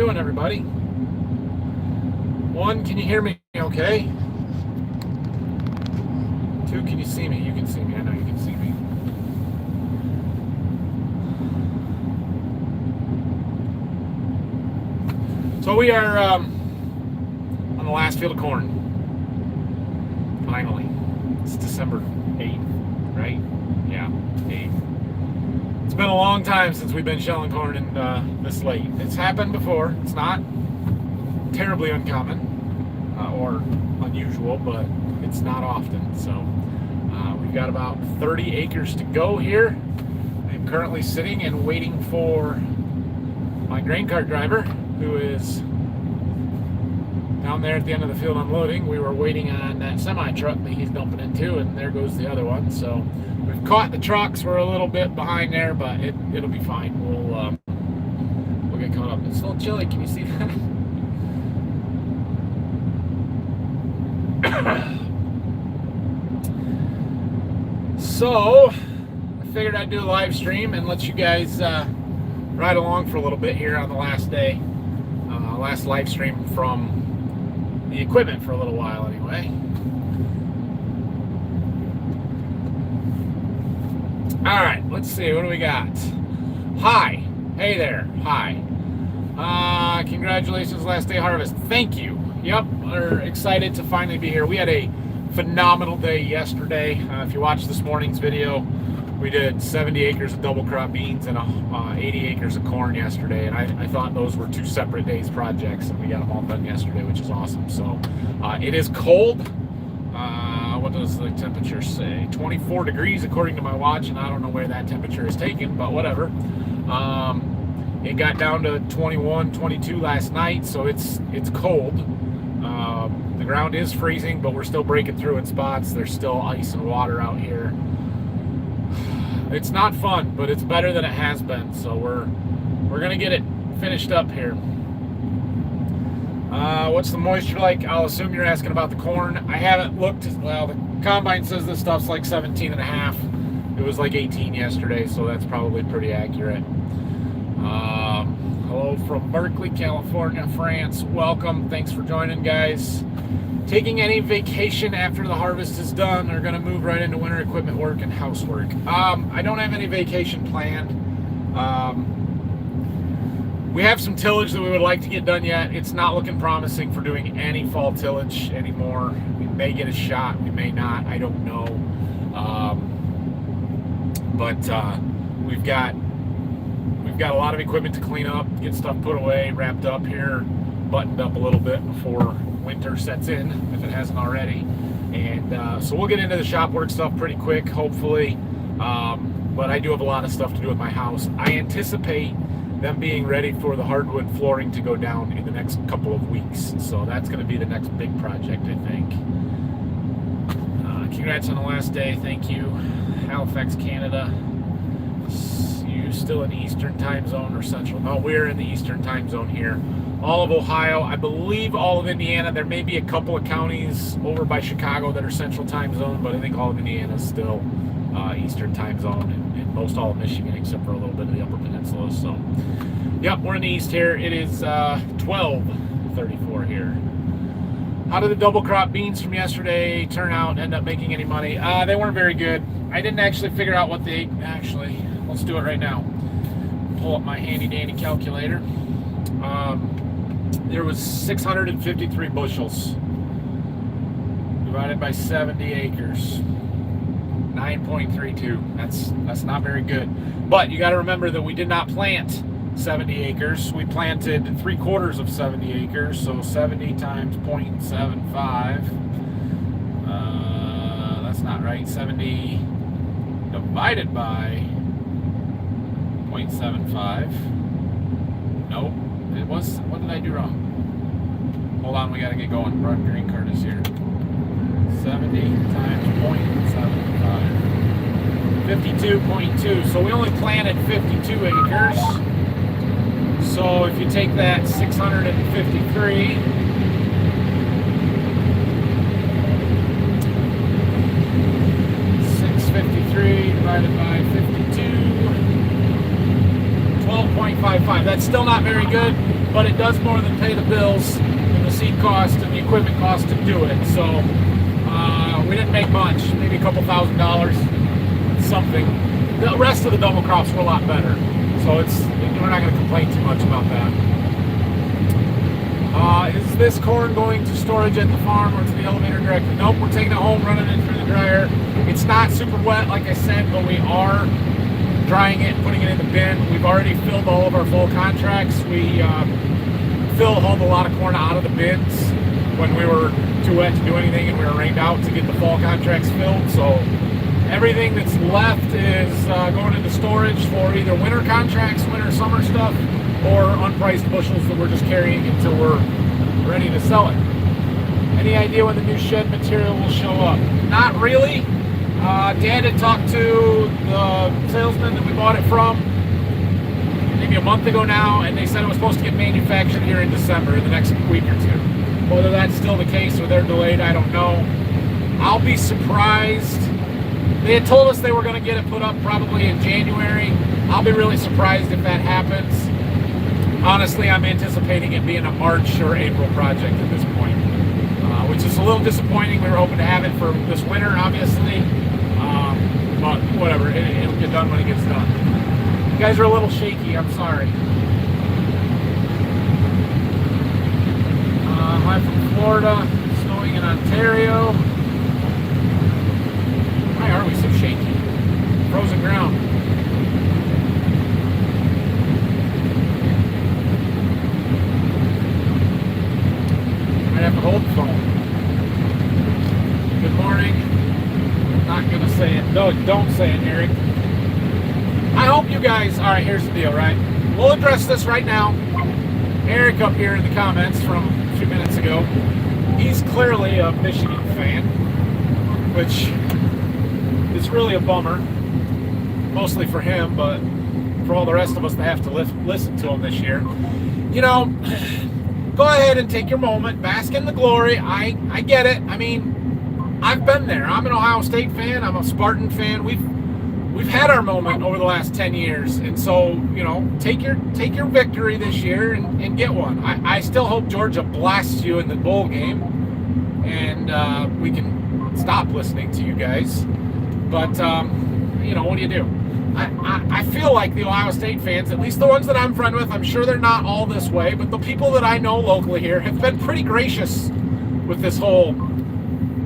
doing, everybody? One, can you hear me okay? Two, can you see me? You can see me. I know you can see me. So we are on the last field of corn. Finally. It's December 8th, right? Yeah, 8th. It's been a long time since we've been shelling corn in this late. It's happened before. It's not terribly uncommon or unusual, but it's not often. So we've got about 30 acres to go here. I'm currently sitting and waiting for my grain cart driver, who is down there at the end of the field unloading. We were waiting on that semi truck that he's dumping into, and there goes the other one. So we've caught the trucks. We're a little bit behind there, but it'll be fine. We'll get caught up. It's a little chilly. Can you see that? So I figured I'd do a live stream and let you guys ride along for a little bit here on the last day. Last live stream from the equipment for a little while anyway. All right, let's see, what do we got? Hi, hey there, hi. Congratulations, last day harvest. Thank you. Yep, we're excited to finally be here. We had a phenomenal day yesterday. If you watched this morning's video, we did 70 acres of double crop beans and 80 acres of corn yesterday, and I thought those were two separate days projects, and we got them all done yesterday, which is awesome. So it is cold. What does the temperature say? 24 degrees according to my watch, and I don't know where that temperature is taken, but whatever. It got down to 21, 22 last night, so it's cold. The ground is freezing, but we're still breaking through in spots. There's still ice and water out here. It's not fun, but it's better than it has been, so we're gonna get it finished up here. What's the moisture like? I'll assume you're asking about the corn. I haven't looked. Well, the combine says this stuff's like 17 and a half. It was like 18 yesterday, so that's probably pretty accurate. Hello from Berkeley, California, France. Welcome. Thanks for joining, guys. Taking any vacation after the harvest is done, or going to move right into winter equipment work and housework? I don't have any vacation planned. We have some tillage that we would like to get done yet. It's not looking promising for doing any fall tillage anymore. We may get a shot, we may not, I don't know. But we've got a lot of equipment to clean up, get stuff put away, wrapped up here, buttoned up a little bit before winter sets in, if it hasn't already. And so we'll get into the shop work stuff pretty quick, hopefully. But I do have a lot of stuff to do with my house. I anticipate them being ready for the hardwood flooring to go down in the next couple of weeks. So that's going to be the next big project, I think. Congrats on the last day. Thank you. Halifax, Canada. You still in the Eastern time zone or Central? No, we're in the Eastern time zone here. All of Ohio, I believe all of Indiana. There may be a couple of counties over by Chicago that are Central time zone, but I think all of Indiana is still Eastern time zone, and most all of Michigan except for a little bit of the Upper Peninsula. So, yep, we're in the east here. It is 12:34 here. How did the double crop beans from yesterday turn out? End up making any money? They weren't very good. I didn't actually figure out what they actually. Let's do it right now. Pull up my handy dandy calculator. There was 653 bushels divided by 70 acres. 9.32. That's not very good. But you got to remember that we did not plant 70 acres. We planted 3/4 of 70 acres. So 70 times 0.75. That's not right. 70 divided by 0.75. Nope. It was. What did I do wrong? Hold on, we got to get going. Our green card is here. 70 times 0.75. 52.2. So we only planted 52 acres. So if you take that 653, divided by 52, 12.5 $1.55. That's still not very good, but it does more than pay the bills and the seed cost and the equipment cost to do it. So we didn't make much, maybe a couple $1,000, something. The rest of the double crops were a lot better, so we're not going to complain too much about that. Is this corn going to storage at the farm or to the elevator directly? Nope, we're taking it home, running it through the dryer. It's not super wet, like I said, but we are drying it, putting it in the bin. We've already filled all of our full contracts. We hauled a lot of corn out of the bins when we were too wet to do anything and we were rained out to get the fall contracts filled. So everything that's left is going into storage for either winter contracts, winter, summer stuff, or unpriced bushels that we're just carrying until we're ready to sell it. Any idea when the new shed material will show up? Not really. Dad had talked to the salesman that we bought it from maybe a month ago now, and they said it was supposed to get manufactured here in December, in the next week or two. Whether that's still the case or they're delayed, I don't know. I'll be surprised. They had told us they were going to get it put up probably in January. I'll be really surprised if that happens. Honestly, I'm anticipating it being a March or April project at this point, which is a little disappointing. We were hoping to have it for this winter, obviously, but whatever. It'll get done when it gets done. You guys are a little shaky. I'm sorry. I'm from Florida, snowing in Ontario. Why are we so shaky? Frozen ground. I'd have to hold the phone. Good morning. Not gonna say it. No, don't say it, Eric. I hope you guys. All right, here's the deal, right? We'll address this right now. Eric up here in the comments from a few minutes ago, he's clearly a Michigan fan, which is really a bummer. Mostly for him, but for all the rest of us that have to listen to him this year. You know, go ahead and take your moment, bask in the glory. I get it. I mean, I've been there. I'm an Ohio State fan. I'm a Spartan fan. We've had our moment over the last 10 years, and so, you know, take your victory this year and get one. I still hope Georgia blasts you in the bowl game, and we can stop listening to you guys. But you know, what do you do? I feel like the Ohio State fans, at least the ones that I'm friend with, I'm sure they're not all this way, but the people that I know locally here have been pretty gracious with this whole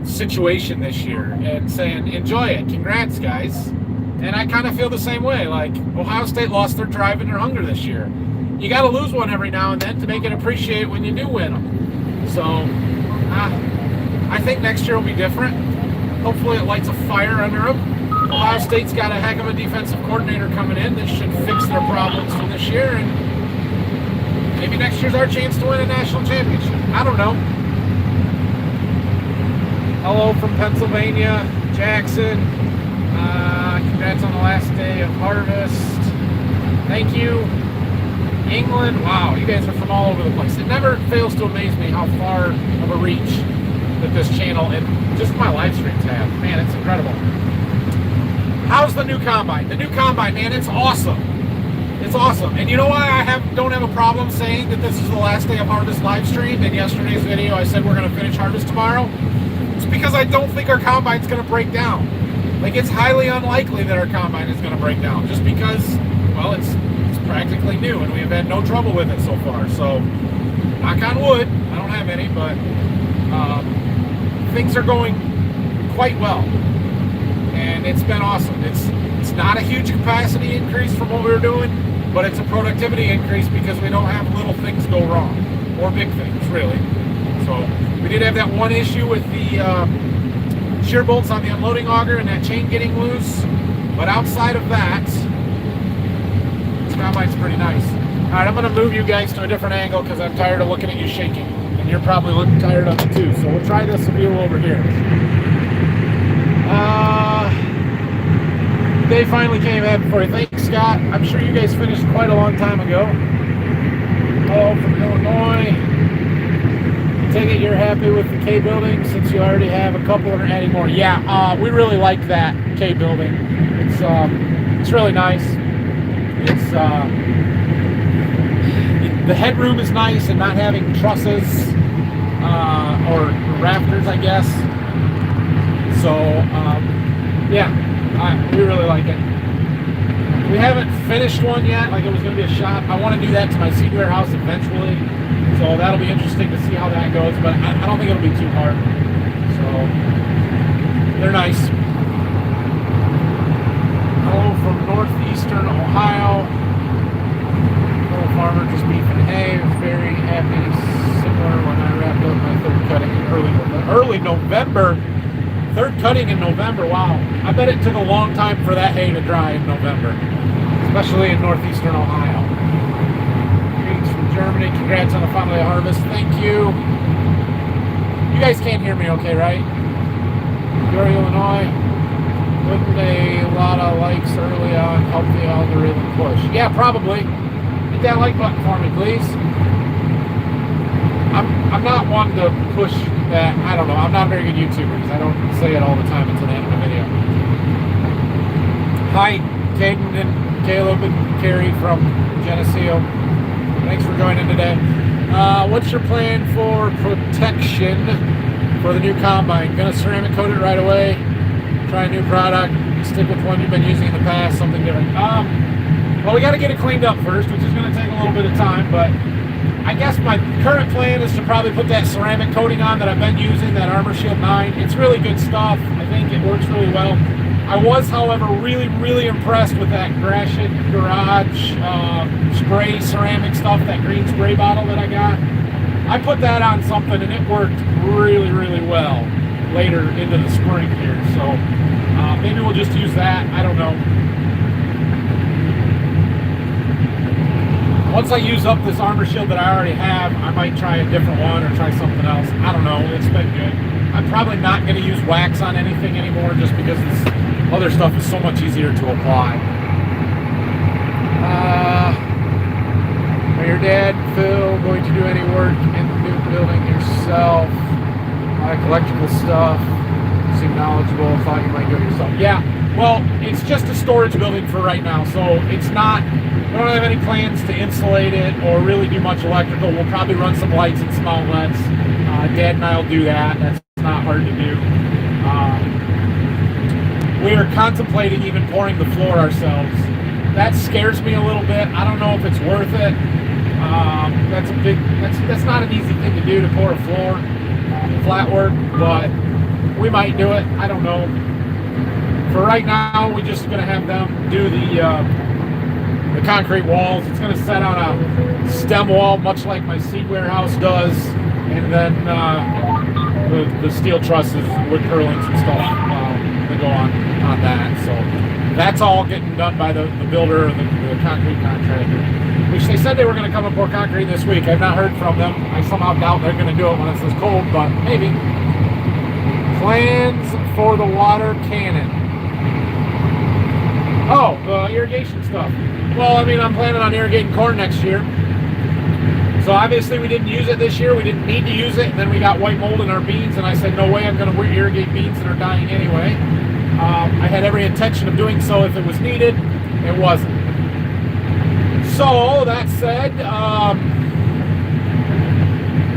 situation this year and saying, enjoy it, congrats guys. And I kind of feel the same way. Like, Ohio State lost their drive and their hunger this year. You got to lose one every now and then to make it appreciate when you do win them. So I think next year will be different. Hopefully it lights a fire under them. Ohio State's got a heck of a defensive coordinator coming in that should fix their problems from this year, and maybe next year's our chance to win a national championship. I don't know. Hello from Pennsylvania, Jackson. Congrats on the last day of harvest. Thank you. England, wow, you guys are from all over the place. It never fails to amaze me how far of a reach that this channel and just my live streams have. Man, it's incredible. How's the new combine? The new combine, man, it's awesome. It's awesome. And you know why I don't have a problem saying that this is the last day of harvest live stream? In yesterday's video, I said we're going to finish harvest tomorrow. It's because I don't think our combine's going to break down. Like, it's highly unlikely that our combine is going to break down, just because, well, it's practically new and we've had no trouble with it so far. So, knock on wood, I don't have any, but things are going quite well, and it's been awesome. It's not a huge capacity increase from what we were doing, but it's a productivity increase because we don't have little things go wrong, or big things, really. So, we did have that one issue with the shear bolts on the unloading auger and that chain getting loose, but outside of that, this combine's pretty nice. All right, I'm going to move you guys to a different angle because I'm tired of looking at you shaking, and you're probably looking tired of it too. So we'll try this view over here. They finally came in for you. Thanks, Scott. I'm sure you guys finished quite a long time ago. Hello from Illinois. Take it you're happy with the K building since you already have a couple and are adding more. Yeah, we really like that K building. It's really nice. It's the headroom is nice and not having trusses or rafters, I guess. So yeah, we really like it. We haven't finished one yet, like it was going to be a shop. I want to do that to my seed warehouse eventually, so that'll be interesting to see how that goes, but I don't think it'll be too hard. So they're nice. Hello from northeastern Ohio. Little farmer just beefing hay. Very happy, similar when I wrapped up my third cutting in early November. Third cutting in November, wow. I bet it took a long time for that hay to dry in November, especially in northeastern Ohio. Greetings from Germany. Congrats on the final day of harvest. Thank you. You guys can't hear me okay, right? Gary, Illinois. Wouldn't a lot of likes early on help the algorithm push? Yeah, probably. Hit that like button for me, please. I'm not one to push that. I don't know. I'm not a very good YouTuber because I don't say it all the time until the end of the video. Hi, Caden and Caleb and Carrie from Geneseo. Thanks for joining today. What's your plan for protection for the new combine? Gonna ceramic coat it right away. Try a new product. Stick with one you've been using in the past. Something different. Well, we got to get it cleaned up first, which is going to take a little bit of time, but I guess my current plan is to probably put that ceramic coating on that I've been using, that Armor Shield 9. It's really good stuff. I think it works really well. I was, however, really impressed with that Gratiot Garage spray ceramic stuff, that green spray bottle that I got. I put that on something and it worked really well later into the spring here. So maybe we'll just use that. I don't know. Once I use up this Armor Shield that I already have, I might try a different one or try something else. I don't know. It's been good. I'm probably not going to use wax on anything anymore just because this other stuff is so much easier to apply. Are your dad, Phil, going to do any work in the new building yourself? Like electrical stuff? You seem knowledgeable. Thought you might do it yourself. Yeah. Well, it's just a storage building for right now, so it's not. We don't have any plans to insulate it or really do much electrical. We'll probably run some lights and some outlets. Dad and I will do that. That's not hard to do. We are contemplating even pouring the floor ourselves. That scares me a little bit. I don't know if it's worth it. That's not an easy thing to do, to pour a floor, flat work, but we might do it. I don't know. For right now, we're just going to have them do the concrete walls. It's going to set on a stem wall, much like my seed warehouse does, and then the steel trusses, wood purlins and stuff that go on that. So that's all getting done by the builder or the concrete contractor, which they said they were going to come and pour concrete this week. I've not heard from them. I somehow doubt they're going to do it when it's this cold, but maybe. Plans for the water cannon. Oh, the irrigation stuff. Well, I mean, I'm planning on irrigating corn next year. So obviously we didn't use it this year. We didn't need to use it. And then we got white mold in our beans. And I said, no way I'm going to irrigate beans that are dying anyway. I had every intention of doing so if it was needed. It wasn't. So that said,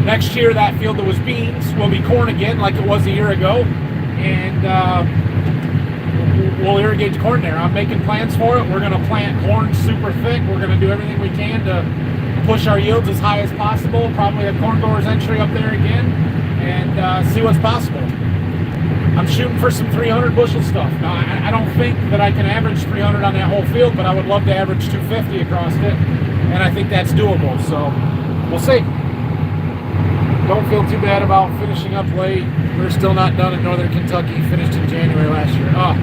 next year that field that was beans will be corn again like it was a year ago. And we'll irrigate the corn there. I'm making plans for it. We're going to plant corn super thick. We're going to do everything we can to push our yields as high as possible. Probably a corn growers entry up there again, and see what's possible. I'm shooting for some 300 bushel stuff. Now, I don't think that I can average 300 on that whole field, but I would love to average 250 across it, and I think that's doable. So we'll see. Don't feel too bad about finishing up late. We're still not done in Northern Kentucky. Finished in January last year. Oh,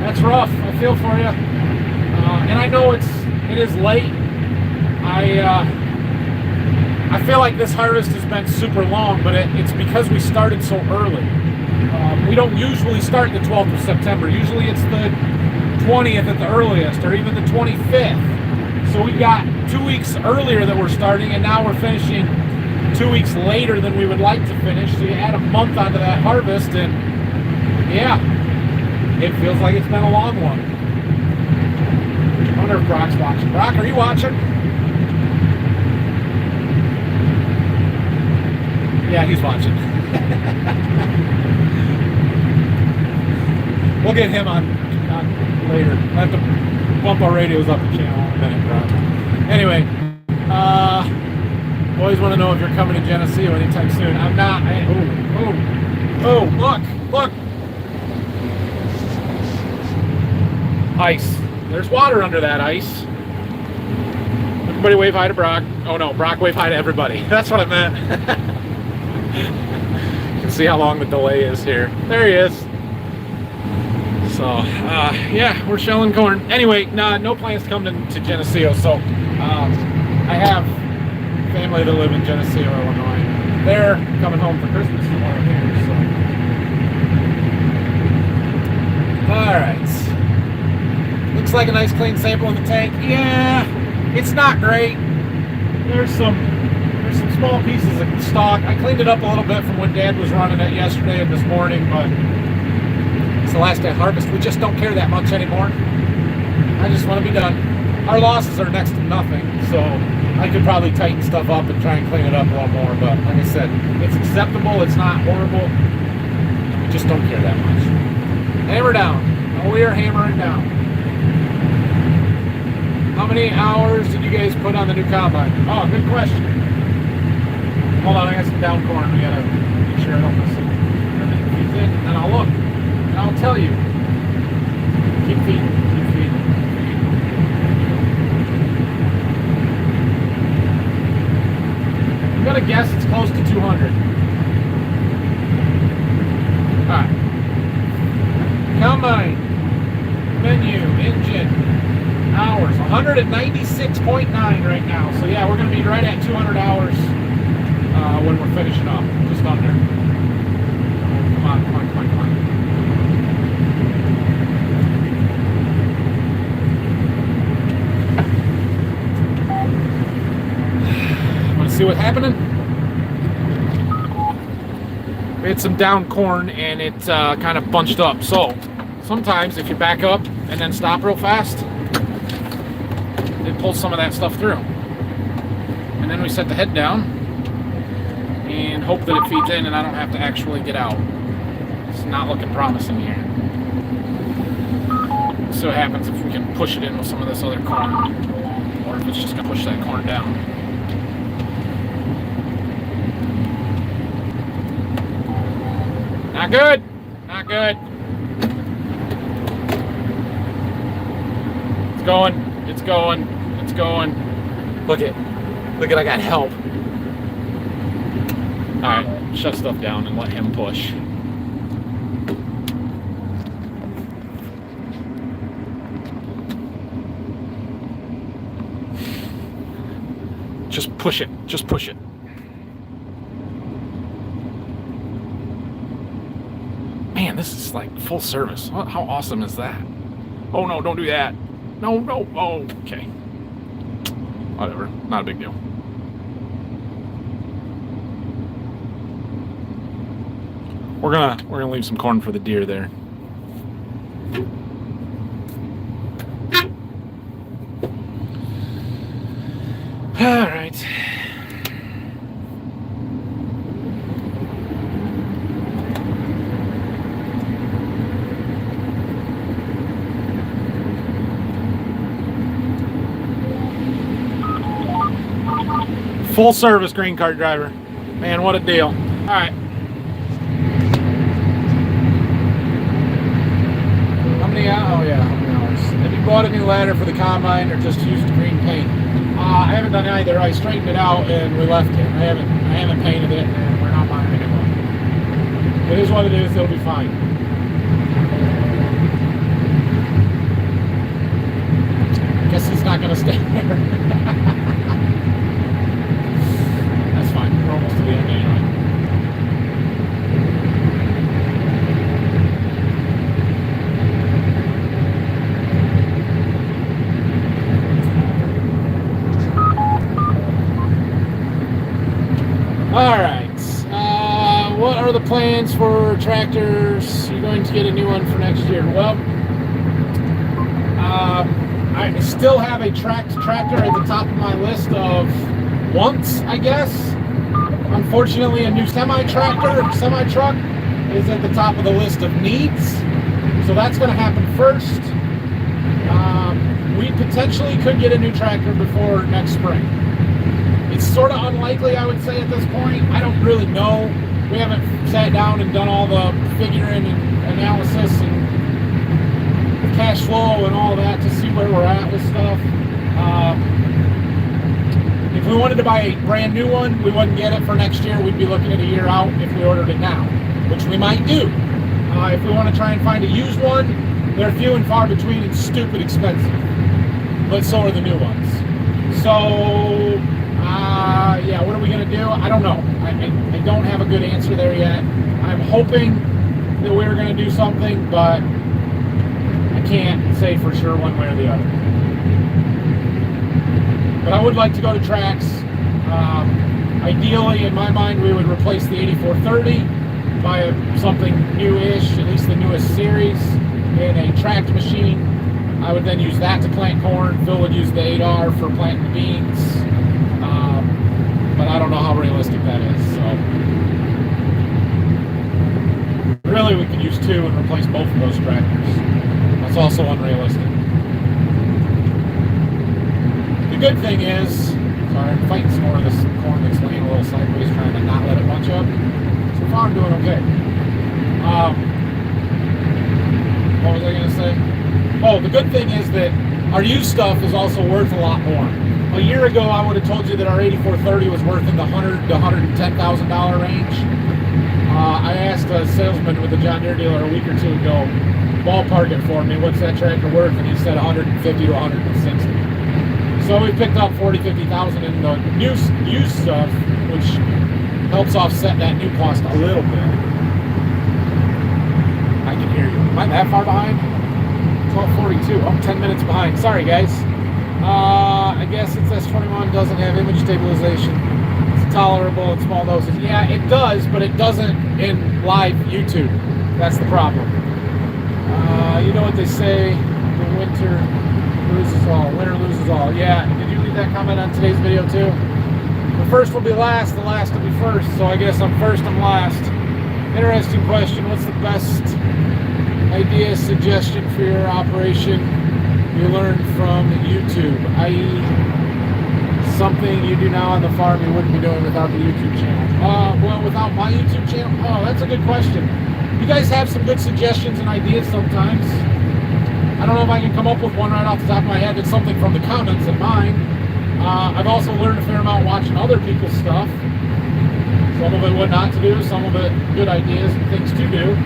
that's rough. I feel for you. And I know it is late. I feel like this harvest has been super long, but it's because we started so early. We don't usually start the 12th of September. Usually it's the 20th at the earliest, or even the 25th. So we got 2 weeks earlier that we're starting, and now we're finishing 2 weeks later than we would like to finish. So you add a month onto that harvest, and yeah, it feels like it's been a long one. I wonder if Brock's watching. Brock, are you watching? Yeah, he's watching. We'll get him on later. I'll have to bump our radios up the channel in a minute, bro. Anyway, boys want to know if you're coming to Geneseo anytime soon. I'm not. Oh, look. Ice. There's water under that ice. Everybody wave hi to Brock. Oh no, Brock wave hi to everybody. That's what I meant. You can see how long the delay is here. There he is. So, yeah, we're shelling corn. Anyway, no plans to come to Geneseo. So, I have family that live in Geneseo, Illinois. They're coming home for Christmas tomorrow here. So, all right. Looks like a nice clean sample in the tank. Yeah, it's not great. There's some small pieces of stalk. I cleaned it up a little bit from when Dad was running it yesterday and this morning, but it's the last day of harvest. We just don't care that much anymore. I just want to be done. Our losses are next to nothing, so I could probably tighten stuff up and try and clean it up a little more, but like I said, it's acceptable. It's not horrible. We just don't care that much. Hammer down. Oh, we are hammering down. How many hours did you guys put on the new combine? Oh, good question. Hold on, I got some down corn. We gotta make sure I don't miss it. And I'll look. And I'll tell you. Keep feeding. I'm gonna guess it's close to 200. Alright. Combine. Menu. Engine. Hours. 196.9 right now. So yeah, we're going to be right at 200 hours when we're finishing up. Just under. Come on. Want to see what's happening? We had some down corn and it kind of bunched up. So sometimes if you back up and then stop real fast, it pulls some of that stuff through. And then we set the head down and hope that it feeds in and I don't have to actually get out. It's not looking promising here. So what happens if we can push it in with some of this other corn, or if it's just gonna push that corn down. Not good. It's going. Look at, I got help. Alright, shut stuff down and let him push. Just push it. Man, this is like full service. How awesome is that? Oh no, don't do that. No. Oh, okay. Whatever. Not a big deal. We're gonna leave some corn for the deer there. All right. Full service green cart driver. Man, what a deal. All right. How many hours? Have you bought a new ladder for the combine or just used green paint? I haven't done either. I straightened it out and we left it. I haven't painted it and we're not buying it anymore. It is what it is. It'll be fine. I guess he's not going to stay there. That's fine. We're almost to the end anyway. All right. What are the plans for tractors? You're going to get a new one for next year. Well, I still have a tracked tractor at the top of my list of wants, I guess. Unfortunately, a new semi-truck is at the top of the list of needs. So that's going to happen first. We potentially could get a new tractor before next spring. It's sort of unlikely, I would say, at this point. I don't really know. We haven't sat down and done all the figuring and analysis and cash flow and all that to see where we're at with stuff. If we wanted to buy a brand new one, we wouldn't get it for next year. We'd be looking at a year out if we ordered it now, which we might do. If we want to try and find a used one, they're few and far between and stupid expensive. But so are the new ones. So, yeah, what are we going to do? I don't know. I don't have a good answer there yet. I'm hoping that we're going to do something, but I can't say for sure one way or the other. But I would like to go to tracks. Ideally, in my mind, we would replace the 8430, buy something new-ish, at least the newest series, in a tracked machine. I would then use that to plant corn. Phil would use the 8R for planting beans. But I don't know how realistic that is. So really, we could use two and replace both of those tractors. That's also unrealistic. The good thing is, sorry, I'm fighting some more of this corn that's laying a little sideways, trying to not let it bunch up. So far, I'm doing okay. What was I going to say? Oh, the good thing is that our used stuff is also worth a lot more. A year ago, I would have told you that our 8430 was worth in the $100,000 to $110,000 range. I asked a salesman with a John Deere dealer a week or two ago, ballpark it for me, what's that tractor worth? And he said 150 to 160. So we picked up 50,000 in the used stuff, which helps offset that new cost a little bit. I can hear you. Am I that far behind? 12:42. I'm 10 minutes behind. Sorry, guys. I guess it's S21 doesn't have image stabilization. It's tolerable in small doses. Yeah, it does, but it doesn't in live YouTube. That's the problem. You know what they say, the winter loses all. Winner loses all. Yeah, did you leave that comment on today's video too? The first will be last, the last will be first. So I guess I'm first, I'm last. Interesting question. What's the best idea, suggestion for your operation you learned from YouTube? I.e., something you do now on the farm you wouldn't be doing without the YouTube channel. Well, without my YouTube channel? Oh, that's a good question. You guys have some good suggestions and ideas sometimes. I don't know if I can come up with one right off the top of my head. It's something from the comments and mine. I've also learned a fair amount watching other people's stuff. Some of it what not to do, some of it good ideas and things to do.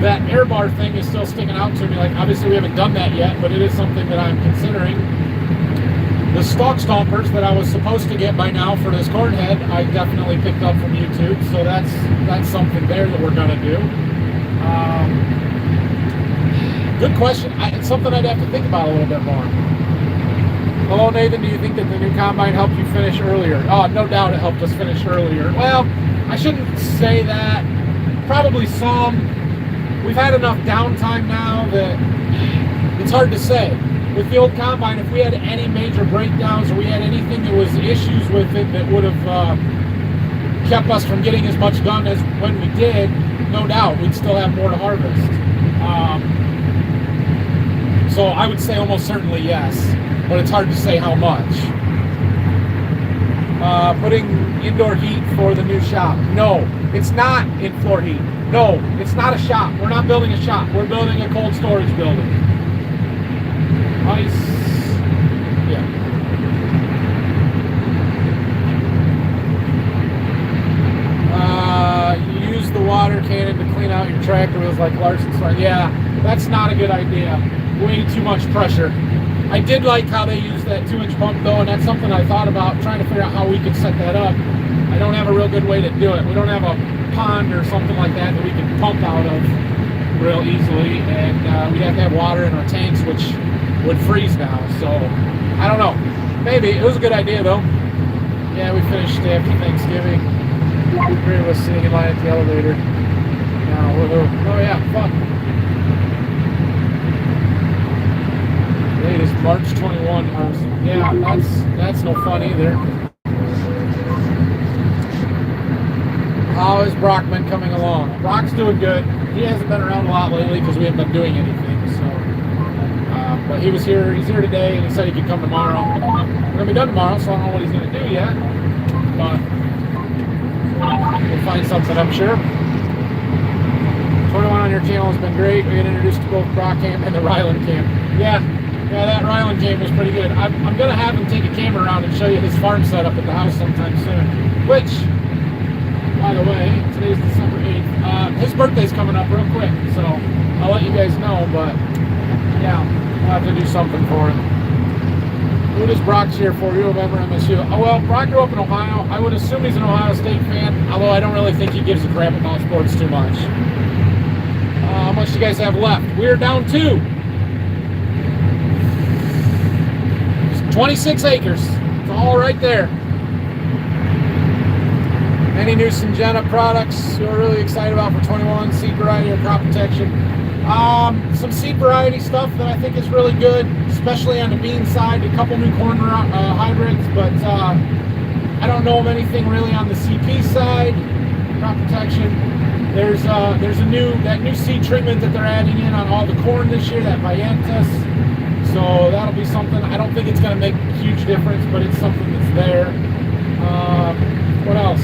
That air bar thing is still sticking out to me. Like, obviously we haven't done that yet, but it is something that I'm considering. The stalk stompers that I was supposed to get by now for this corn head, I definitely picked up from YouTube, so that's something there that we're gonna do. Good question. It's something I'd have to think about a little bit more. Hello, Nathan. Do you think that the new combine helped you finish earlier? Oh, no doubt it helped us finish earlier. Well, I shouldn't say that. Probably some. We've had enough downtime now that it's hard to say. With the old combine, if we had any major breakdowns or we had anything that was issues with it that would have kept us from getting as much done as when we did, no doubt we'd still have more to harvest. So I would say almost certainly yes, but it's hard to say how much. Putting indoor heat for the new shop. No, it's not in floor heat. No, it's not a shop. We're not building a shop. We're building a cold storage building. Ice. Yeah. You use the water cannon to clean out your tractor wheels like Larson's. Yeah, that's not a good idea. Way too much pressure. I did like how they used that 2-inch pump though, and that's something I thought about trying to figure out how we could set that up. I don't have a real good way to do it. We don't have a pond or something like that that we can pump out of real easily, and we'd have to have water in our tanks, which would freeze now. So I don't know. Maybe it was a good idea though. Yeah, we finished after Thanksgiving. Three of us sitting in line at the elevator. Now, woohoo! Oh yeah, fuck. Date is March 21. Yeah, that's no fun either. How is Brockman coming along? Brock's doing good. He hasn't been around a lot lately because we haven't been doing anything. So, but he was here. He's here today, and he said he could come tomorrow. We're gonna be done tomorrow, so I don't know what he's gonna do yet. But we'll find something, I'm sure. 21 on your channel has been great. We get introduced to both Brock Cam and the Ryland Cam. Yeah, that Ryland Cam was pretty good. I'm gonna have him take a camera around and show you his farm setup at the house sometime soon. Which, by the way, today's December 8th. His birthday's coming up real quick, so I'll let you guys know. But yeah, we'll have to do something for him. Who does Brock cheer for? You remember MSU? Oh, well, Brock grew up in Ohio. I would assume he's an Ohio State fan, although I don't really think he gives a crap about sports too much. How much do you guys have left? We're down 2. 26 acres. It's all right there. Any new Syngenta products you're really excited about for 21? Seed variety or crop protection? Some seed variety stuff that I think is really good, especially on the bean side. A couple new corn hybrids, but I don't know of anything really on the CP side. Crop protection. There's a new seed treatment that they're adding in on all the corn this year, that Viantis. So that'll be something. I don't think it's going to make a huge difference, but it's something that's there. What else?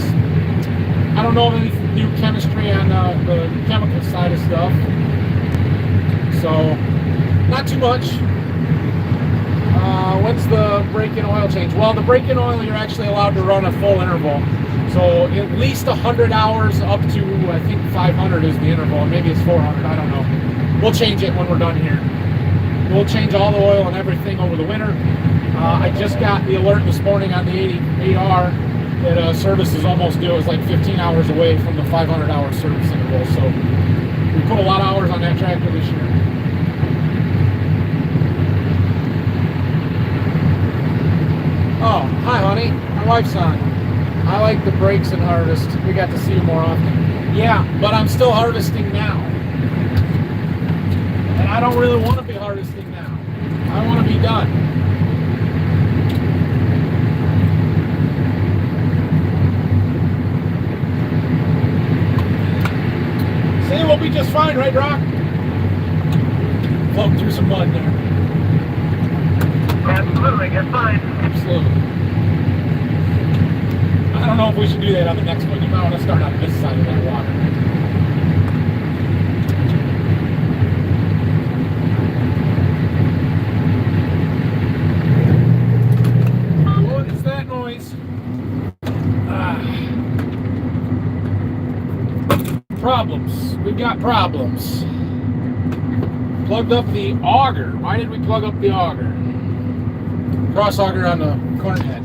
I don't know of any new chemistry on the chemical side of stuff. So not too much. When's the break-in oil change? Well, the break-in oil, you're actually allowed to run a full interval. So at least 100 hours up to, I think 500 is the interval, and maybe it's 400, I don't know. We'll change it when we're done here. We'll change all the oil and everything over the winter. I just got the alert this morning on the 88R that service is almost due. It's like 15 hours away from the 500-hour service interval. So we put a lot of hours on that tractor this year. Oh, hi, honey. My wife's on. I like the breaks and harvest. We got to see you more often. Yeah, but I'm still harvesting now. And I don't really want to be harvesting now. I want to be done. See, we'll be just fine, right, Brock? Floating through some mud there. Absolutely, it's fine. Absolutely. I don't know if we should do that on the next one. You might want to start on this side of that water. What is that noise? Problems. We've got problems. Plugged up the auger. Why did we plug up the auger? Cross auger on the corn head.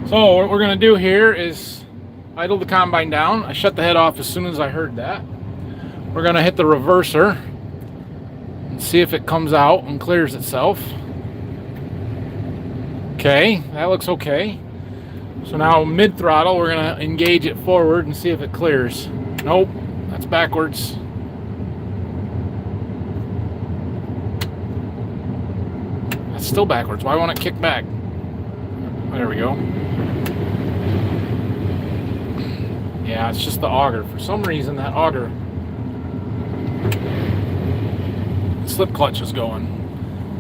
So what we're going to do here is idle the combine down. I shut the head off as soon as I heard that. We're going to hit the reverser and see if it comes out and clears itself. Okay, that looks okay. So now mid-throttle, we're going to engage it forward and see if it clears. Nope, that's backwards. That's still backwards. Why won't it kick back? There we go. Yeah, it's just the auger. For some reason, that auger slip clutch is going.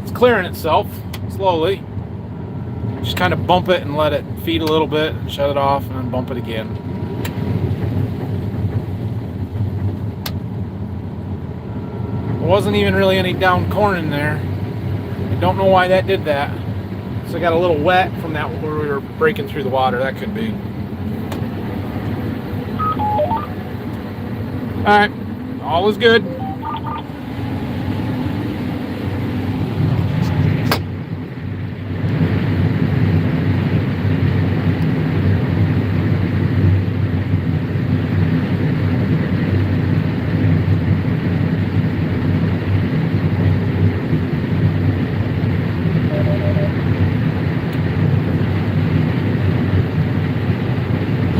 It's clearing itself slowly. Just kind of bump it and let it feed a little bit, and shut it off, and then bump it again. There wasn't even really any down corn in there. I don't know why that did that. So I got a little wet from that where we were breaking through the water. That could be. Alright, all is good.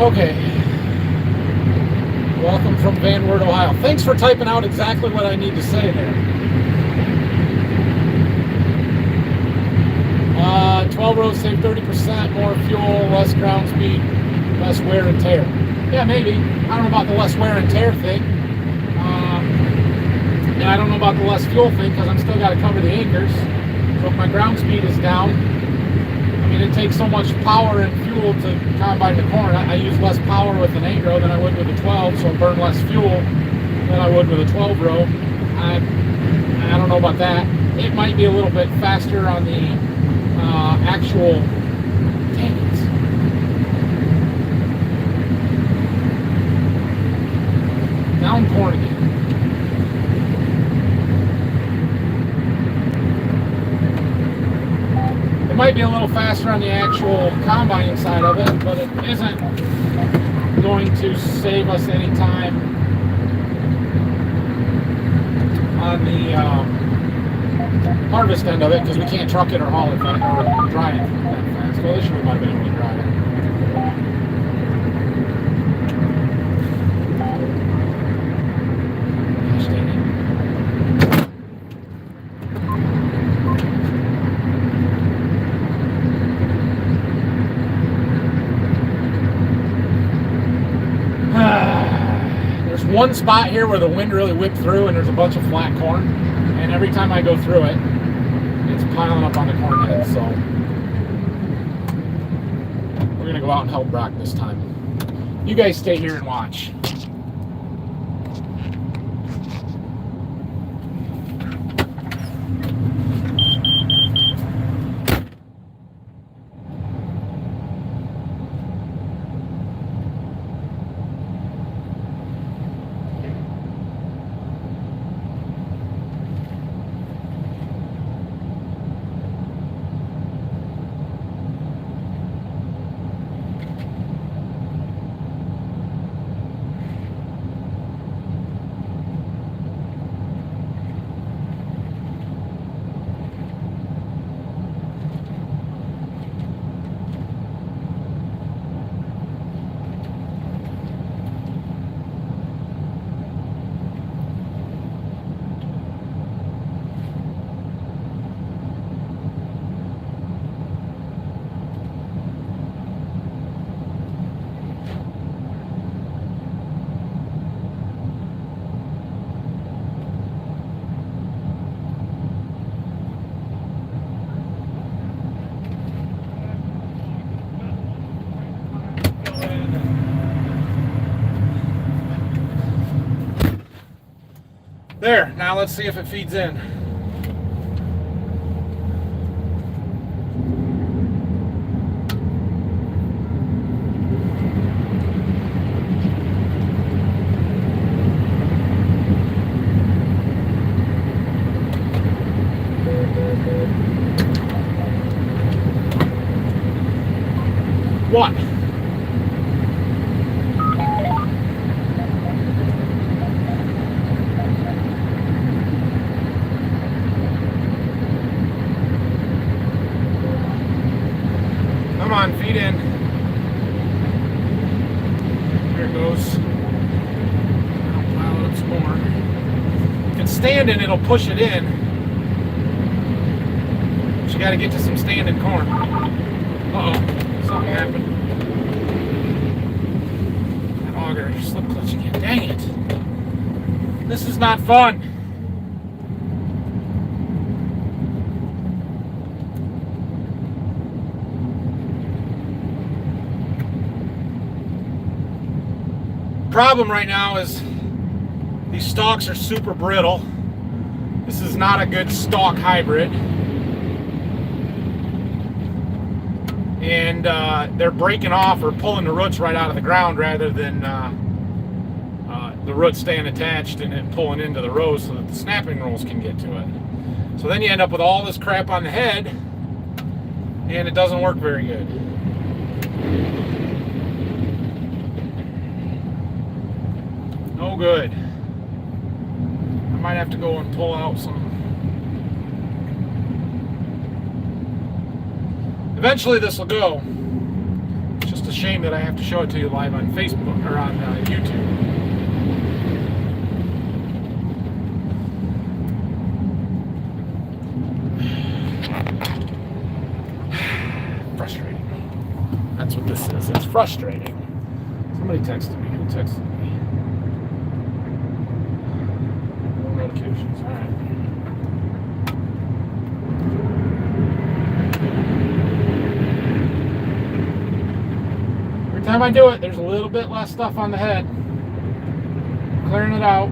Okay. Welcome from Van Wert, Ohio. Thanks for typing out exactly what I need to say there. 12 rows save 30%, more fuel, less ground speed. Less wear and tear. Yeah, maybe. I don't know about the less wear and tear thing. And I don't know about the less fuel thing because I'm still got to cover the acres. So if my ground speed is down, I mean, it takes so much power and fuel to combine the corn. I use less power with an 8-row than I would with a 12, so I burn less fuel than I would with a 12-row. I don't know about that. It might be a little bit faster on the actual. Dang it. Down corn again. It might be a little faster on the actual combining side of it, but it isn't going to save us any time on the harvest end of it because we can't truck it or haul it or dry it that fast. Well, this year we might have been able to dry it. There's one spot here where the wind really whipped through and there's a bunch of flat corn, and every time I go through it, it's piling up on the corn head. So we're gonna go out and help Brock this time. You guys stay here and watch. There, now let's see if it feeds in. What? Come on, feed in. Here it goes. I'll pile up some more. You can stand in, it'll push it in. But you got to get to some standing corn. Uh-oh, something happened. That auger slip clutch again. Dang it. This is not fun. Problem right now is these stalks are super brittle. This is not a good stalk hybrid, and they're breaking off or pulling the roots right out of the ground rather than the roots staying attached and then pulling into the rows so that the snapping rolls can get to it. So then you end up with all this crap on the head and it doesn't work very good. No good. I might have to go and pull out some. Eventually this will go. It's just a shame that I have to show it to you live on Facebook or on YouTube. Frustrating. That's what this is. It's frustrating. Somebody texted me. Who texted me? No notifications. All right. Every time I do it, there's a little bit less stuff on the head. Clearing it out.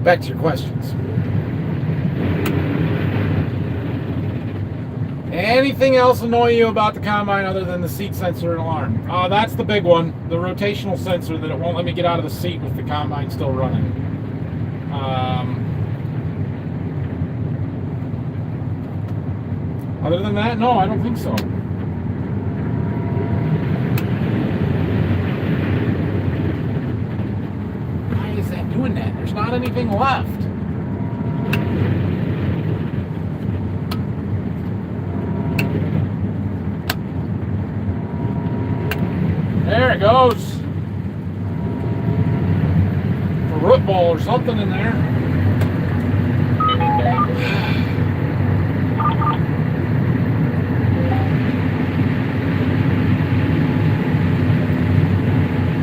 Back to your questions. Anything else annoy you about the combine other than the seat sensor and alarm? That's the big one. The rotational sensor that it won't let me get out of the seat with the combine still running. Other than that, no, I don't think so. Why is that doing that? There's not anything left. There it goes. A root ball or something in there.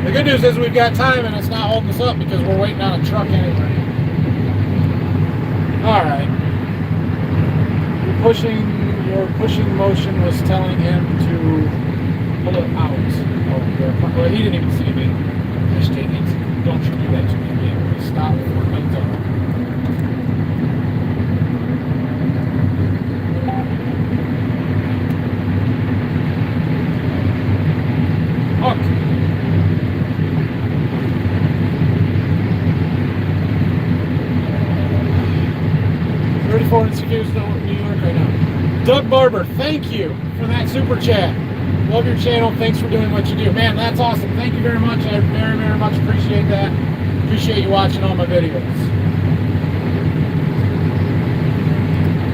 The good news is we've got time and it's not holding us up because we're waiting on a truck anyway. Alright. Your pushing motion was telling him to pull it out. Oh, well, he didn't even see me. Gosh dang it. Don't you do that to me again. Stop before it comes up. Hook. 34 in Secures, New York right now. Doug Barber, thank you for that super chat. Love your channel. Thanks for doing what you do. Man, that's awesome. Thank you very much. I very, very much appreciate that. Appreciate you watching all my videos.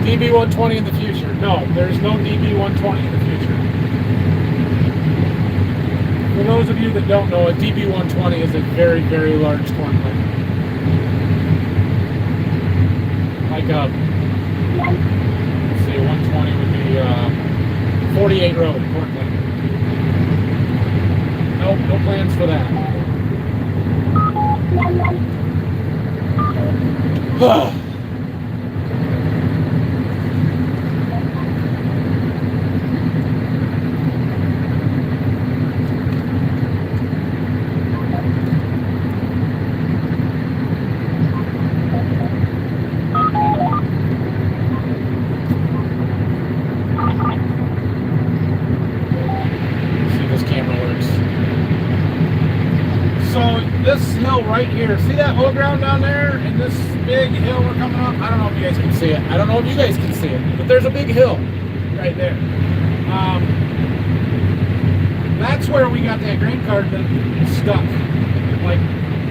DB120 in the future. No, there's no DB120 in the future. For those of you that don't know, a DB120 is a very, very large corn plant. Like a, let's see, a 120 would be 48 row corn plant. Nope, no plans for that. Right here, see that low ground down there and this big hill we're coming up? I don't know if you guys can see it. I don't know if you guys can see it, but there's a big hill right there. That's where we got that grain cart that stuck like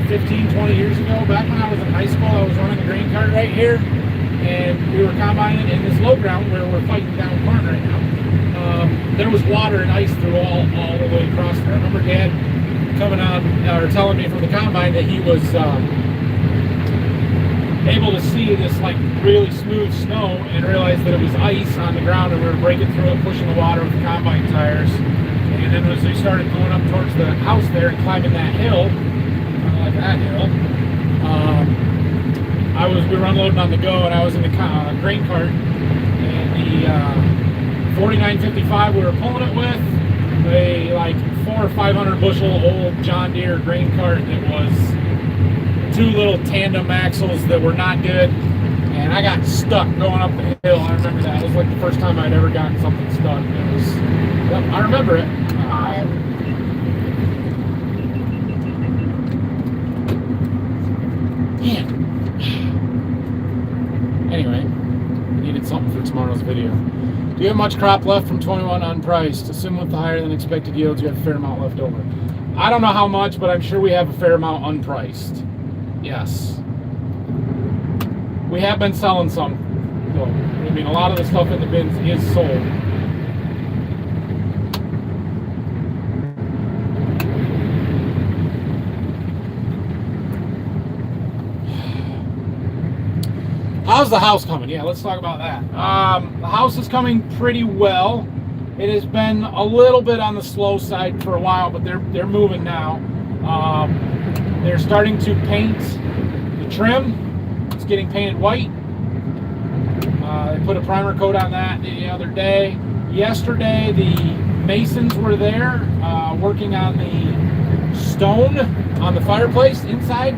15, 20 years ago. Back when I was in high school, I was running a grain cart right here, and we were combining in this low ground where we're fighting down corn right now. There was water and ice through all the way across there. I remember Dad coming on or telling me from the combine that he was able to see this like really smooth snow and realized that it was ice on the ground and we were breaking through it, pushing the water with the combine tires. And then as we started going up towards the house there and climbing that hill, like that hill, we were unloading on the go and I was in the grain cart, and the 4955 we were pulling it with, a like 400 or 500 bushel old John Deere grain cart that was two little tandem axles that were not good, and I got stuck going up the hill. I remember that. It was like the first time I'd ever gotten something stuck. It was, yep, I remember it. Man. Anyway, needed something for tomorrow's video. Do you have much crop left from 21 unpriced? Assume with the higher than expected yields, you have a fair amount left over. I don't know how much, but I'm sure we have a fair amount unpriced. Yes. We have been selling some, though. I mean, a lot of the stuff in the bins is sold. How's the house coming? Yeah, let's talk about that. The house is coming pretty well. It has been a little bit on the slow side for a while, but they're moving now. They're starting to paint the trim. It's getting painted white. They put a primer coat on that the other day. Yesterday, the masons were there working on the stone on the fireplace inside.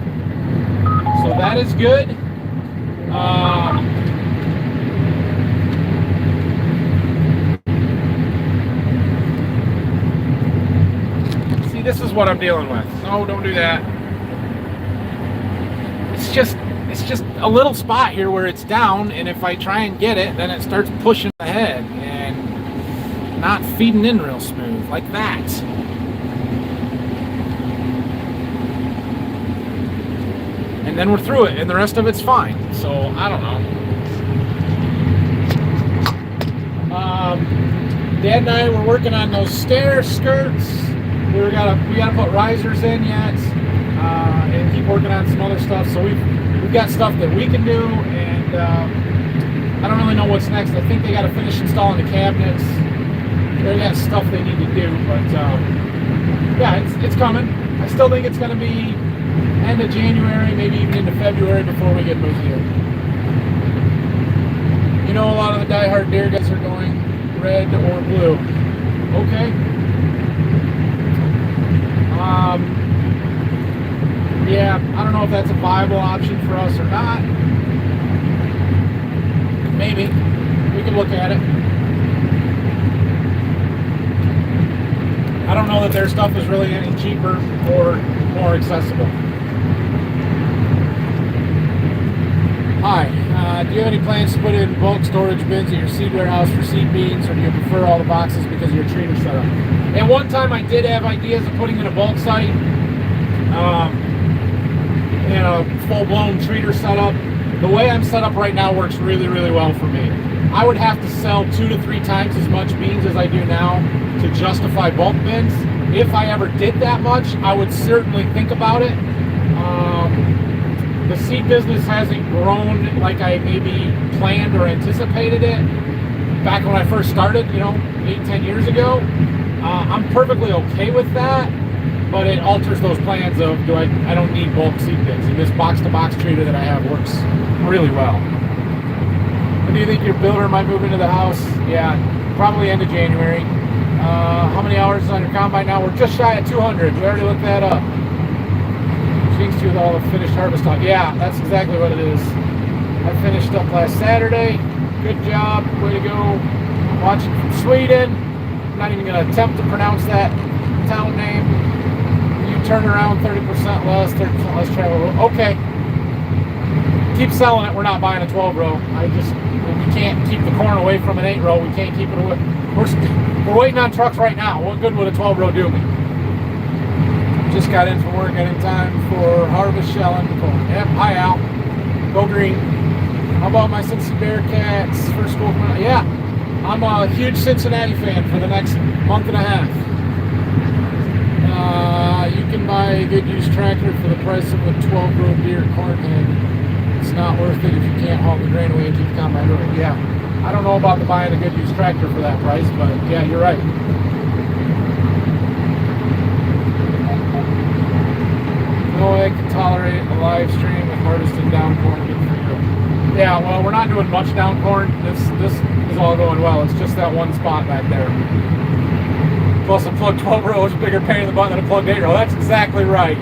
So that is good. See, this is what I'm dealing with. No, don't do that. It's just a little spot here where it's down, and if I try and get it, then it starts pushing ahead and not feeding in real smooth like that. And then we're through it, and the rest of it's fine. So I don't know. Dad and I were working on those stair skirts. We gotta put risers in yet, and keep working on some other stuff. So we've got stuff that we can do, and I don't really know what's next. I think they got to finish installing the cabinets. They got stuff they need to do, but yeah, it's coming. I still think it's gonna be end of January, maybe even into February before we get moved here. You know, a lot of the diehard deer guys are going red or blue. Okay. Yeah, I don't know if that's a viable option for us or not. Maybe. We can look at it. I don't know that their stuff is really any cheaper or more accessible. Hi, do you have any plans to put in bulk storage bins at your seed warehouse for seed beans, or do you prefer all the boxes because of your treater setup? At one time I did have ideas of putting in a bulk site and a full-blown treater setup. The way I'm set up right now works really, really well for me. I would have to sell 2 to 3 times as much beans as I do now to justify bulk bins. If I ever did that much, I would certainly think about it. The seed business hasn't grown like I maybe planned or anticipated it back when I first started, 8-10 years ago. I'm perfectly okay with that, but it alters those plans of I don't need bulk seed bins, and this box-to-box treater that I have works really well. When do you think your builder might move into the house? Yeah, probably end of January. How many hours is on your combine now? We're just shy of 200. We already looked that up. Jinxed you with all the finished harvest talk. Yeah, that's exactly what it is. I finished up last Saturday. Good job. Way to go. Watching from Sweden. I'm not even going to attempt to pronounce that town name. You turn around 30% less, 30% less travel. Okay. Keep selling it. We're not buying a 12-row. We can't keep the corn away from an 8-row. We can't keep it away. We're waiting on trucks right now. What good would a 12-row do me? Just got in from work, got in time for harvest shelling corn. Yep, hi Al. Go green. How about my Cincinnati Bearcats for school? Yeah, I'm a huge Cincinnati fan for the next month and a half. You can buy a good used tractor for the price of a 12-row Deere corn head. It's not worth it if you can't haul the grain away and keep the combine moving. Yeah, I don't know about buying a good used tractor for that price, but yeah, you're right. No egg can tolerate a live stream of harvesting down corn. Good for you. Yeah, well, we're not doing much down corn. This is all going well. It's just that one spot back there. Plus a plug 12 row is a bigger pain in the butt than a plug 8 row. That's exactly right.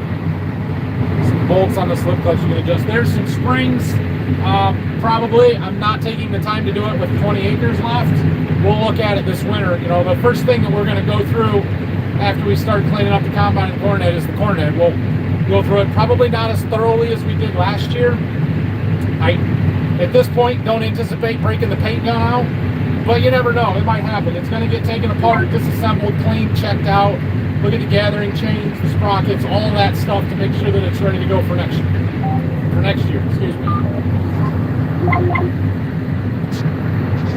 Some bolts on the slip clutch you can adjust. There's some springs. Probably. I'm not taking the time to do it with 20 acres left. We'll look at it this winter. The first thing that we're going to go through after we start cleaning up the combine and corn head is the corn head. We'll go through it. Probably not as thoroughly as we did last year. I, at this point, don't anticipate breaking the paint gun out, but you never know. It might happen. It's going to get taken apart, disassembled, cleaned, checked out. Look at the gathering chains, the sprockets, all that stuff to make sure that it's ready to go for next year. Excuse me.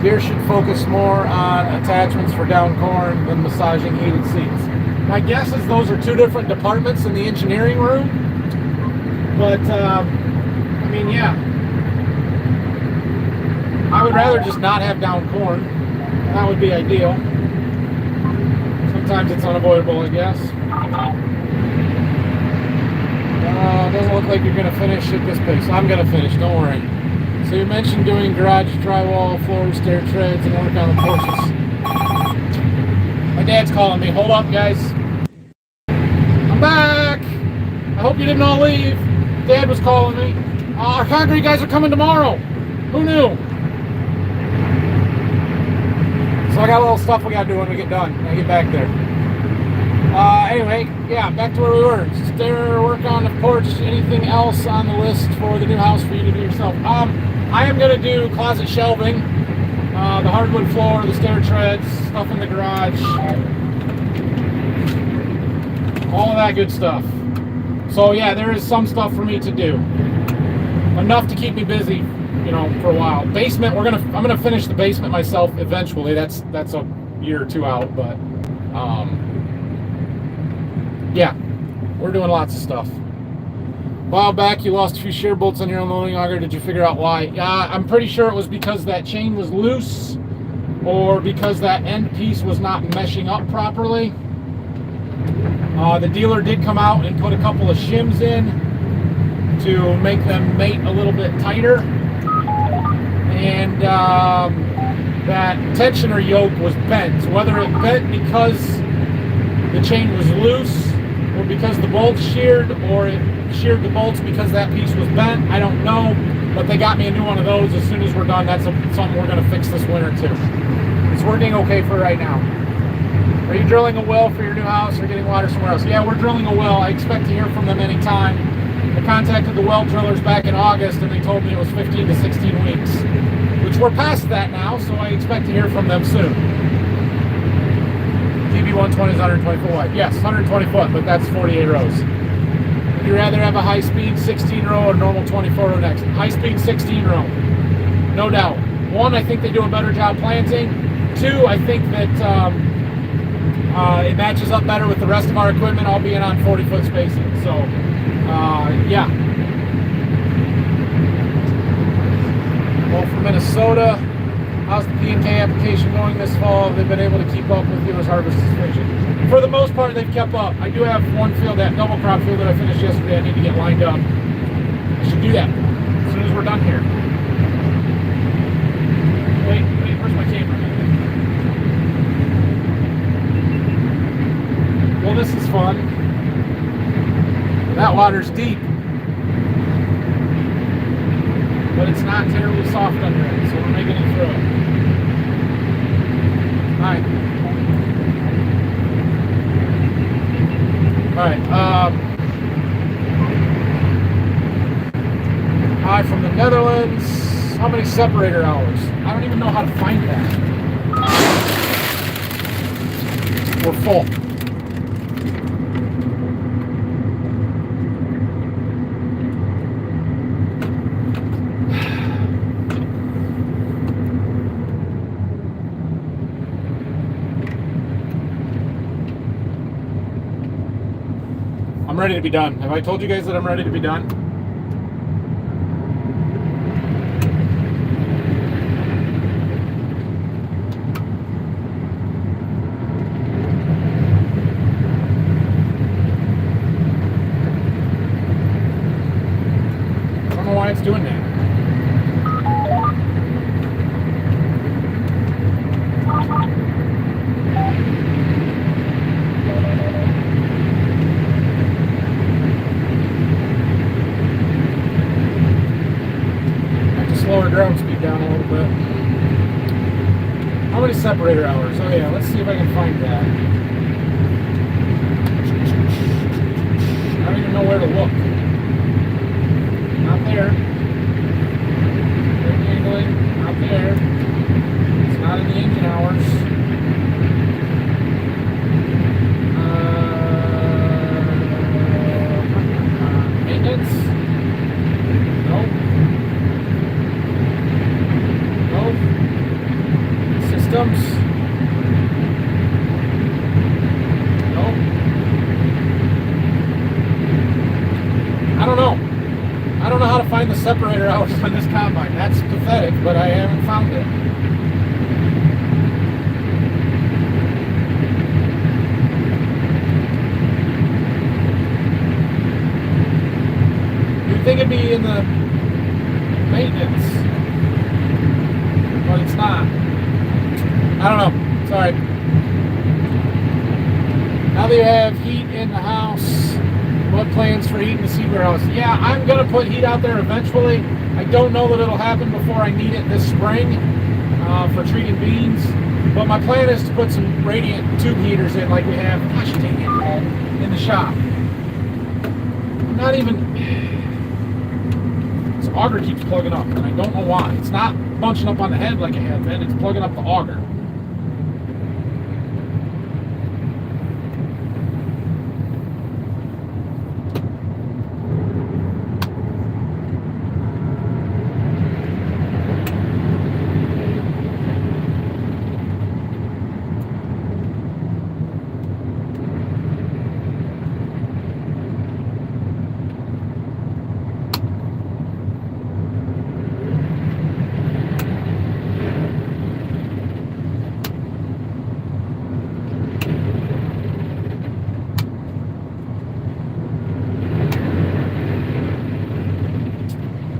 Gear should focus more on attachments for down corn than massaging heated seats. My guess is those are two different departments in the engineering room. But, I mean, yeah. I would rather just not have down corn. That would be ideal. Sometimes it's unavoidable, I guess. Doesn't look like you're going to finish at this pace. I'm going to finish, don't worry. So you mentioned doing garage drywall, floor, stair treads, and work on the porches. My dad's calling me. Hold up, guys. I'm back. I hope you didn't all leave. Dad was calling me. Our concrete guys are coming tomorrow. Who knew? So I got a little stuff we got to do when we get done. When I get back there. Anyway, yeah, back to where we were. Stair work on the porch. Anything else on the list for the new house for you to do yourself? I am going to do closet shelving, the hardwood floor, the stair treads, stuff in the garage, all of that good stuff. So yeah, there is some stuff for me to do. Enough to keep me busy, you know, for a while. Basement, I'm gonna finish the basement myself eventually. That's a year or two out, but yeah, we're doing lots of stuff. A while back, you lost a few shear bolts on your unloading auger. Did you figure out why? I'm pretty sure it was because that chain was loose, or because that end piece was not meshing up properly. The dealer did come out and put a couple of shims in to make them mate a little bit tighter. And that tensioner yoke was bent. So whether it bent because the chain was loose, or because the bolts sheared, or it sheared the bolts because that piece was bent, I don't know. But they got me a new one of those as soon as we're done. That's something we're going to fix this winter too. It's working okay for right now. Are you drilling a well for your new house or getting water somewhere else? Yeah, we're drilling a well. I expect to hear from them anytime. I contacted the well drillers back in August and they told me it was 15 to 16 weeks, which we're past that now, so I expect to hear from them soon. TB120 is 120 foot wide. Yes, 120 foot, but that's 48 rows. Would you rather have a high-speed 16 row or normal 24 row next? High-speed 16 row, no doubt. One, I think they do a better job planting. Two, I think that it matches up better with the rest of our equipment, all being on 40-foot spacing. So, yeah. Well, from Minnesota, how's the P&K application going this fall? Have they been able to keep up with dealers' harvest suspension? For the most part, they've kept up. I do have one field, that double crop field that I finished yesterday, I need to get lined up. I should do that as soon as we're done here. Wait, where's my camera? Well, this is fun. That water's deep, but it's not terribly soft under it, so we're making it through it. Alright, hi from the Netherlands. How many separator hours? I don't even know how to find that. We're full. I'm ready to be done. Have I told you guys that I'm ready to be done? I don't know why it's doing that. Slower ground speed down a little bit. How many separator hours? Oh yeah, let's see if I can find that. I don't even know where to look. Not there. Brake handling, not there. It's not in the engine hours. Maintenance. Nope. Nope. Systems. I don't know how to find the separator hours on this combine. That's pathetic, but I haven't found it. You'd think it'd be in the maintenance, but it's not. I don't know. Sorry. Now that you have heat in the house, what plans for heating the seed warehouse? Yeah, I'm going to put heat out there eventually. I don't know that it'll happen before I need it this spring for treating beans. But my plan is to put some radiant tube heaters in like we have, gosh dang it, in the shop. Not even... This auger keeps plugging up, and I don't know why. It's not bunching up on the head like it had been. It's plugging up the auger.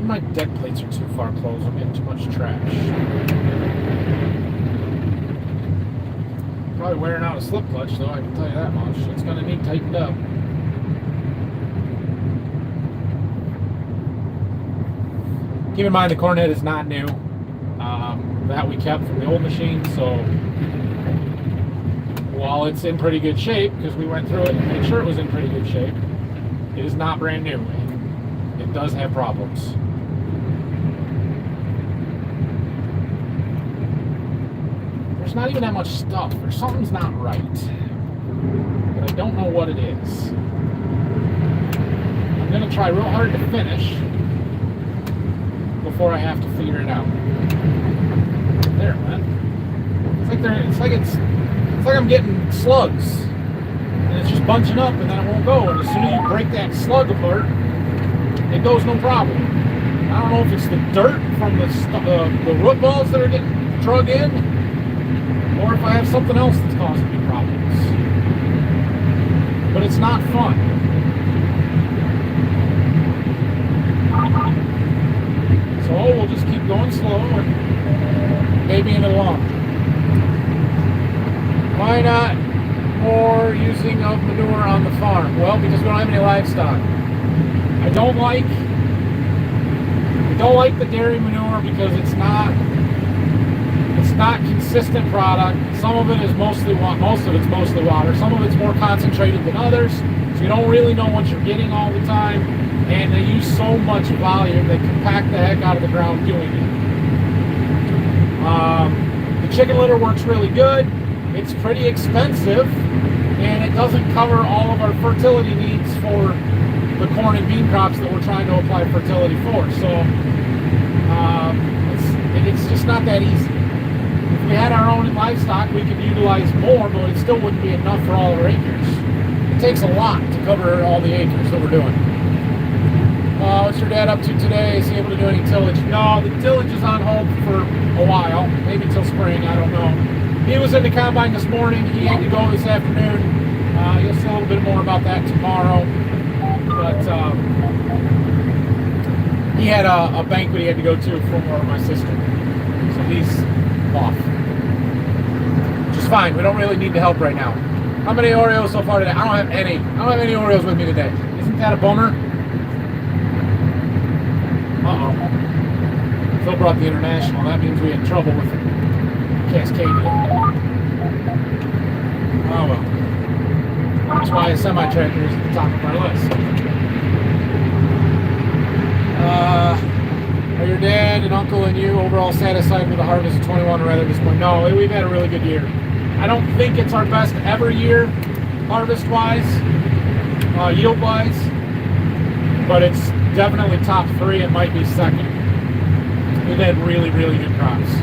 My deck plates are too far closed. I'm getting too much trash. Probably wearing out a slip clutch, though, I can tell you that much. It's going to need tightened up. Keep in mind the corn head is not new. That we kept from the old machine, so while it's in pretty good shape, because we went through it and made sure it was in pretty good shape, it is not brand new. It does have problems. There's not even that much stuff, or something's not right. But I don't know what it is. I'm going to try real hard to finish before I have to figure it out. There, man. It's like I'm getting slugs. And it's just bunching up and then it won't go. And as soon as you break that slug apart, it goes no problem. I don't know if it's the dirt from the root balls that are getting drug in, or if I have something else that's causing me problems. But it's not fun. So we'll just keep going slow and babying it along. Why not more using of manure on the farm? Well, because we don't have any livestock. I don't like the dairy manure because it's not consistent product. Some of it is most of it's mostly water. Some of it's more concentrated than others, so you don't really know what you're getting all the time. And they use so much volume, they compact the heck out of the ground doing it. The chicken litter works really good. It's pretty expensive, and it doesn't cover all of our fertility needs for the corn and bean crops that we're trying to apply fertility for. So it's just not that easy. If we had our own livestock, we could utilize more, but it still wouldn't be enough for all our acres. It takes a lot to cover all the acres that we're doing. What's your dad up to today? Is he able to do any tillage? No, the tillage is on hold for a while, maybe till spring, I don't know. He was in the combine this morning. He had to go this afternoon. You'll see a little bit more about that tomorrow. But he had a banquet he had to go to for my sister. So he's off. Which is fine. We don't really need the help right now. How many Oreos so far today? I don't have any. I don't have any Oreos with me today. Isn't that a bummer? Uh-oh. Phil brought the International. That means we had trouble with Cascadia. Oh well. That's why a semi-tractor is at the top of our list. Are your dad and uncle and you overall satisfied with the harvest of 21 or rather disappointed? No, we've had a really good year. I don't think it's our best ever year, harvest-wise, yield-wise, but it's definitely top 3. It might be second. We've had really, really good crops.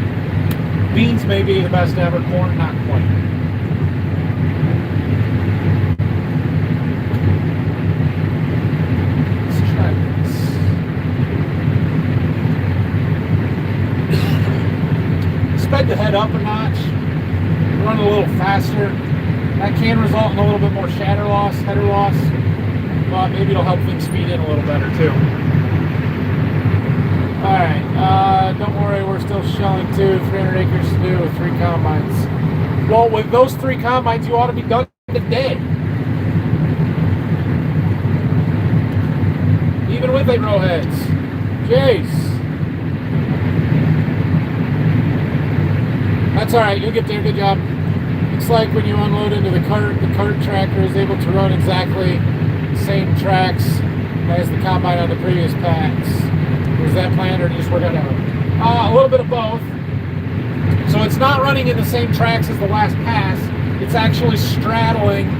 Beans may be the best ever. Corn, not quite. Let's try this. Sped the head up a notch. Run a little faster. That can result in a little bit more header loss, but maybe it'll help things speed in a little better too. Alright, don't worry, we're still shelling too. 300 acres to do with 3 combines. Well, with those 3 combines, you ought to be done today. Even with 8 row heads. Jeez. That's alright, you'll get there, good job. Looks like when you unload into the cart tractor is able to run exactly the same tracks as the combine on the previous packs. Was that planned or just work that out? A little bit of both. So it's not running in the same tracks as the last pass. It's actually straddling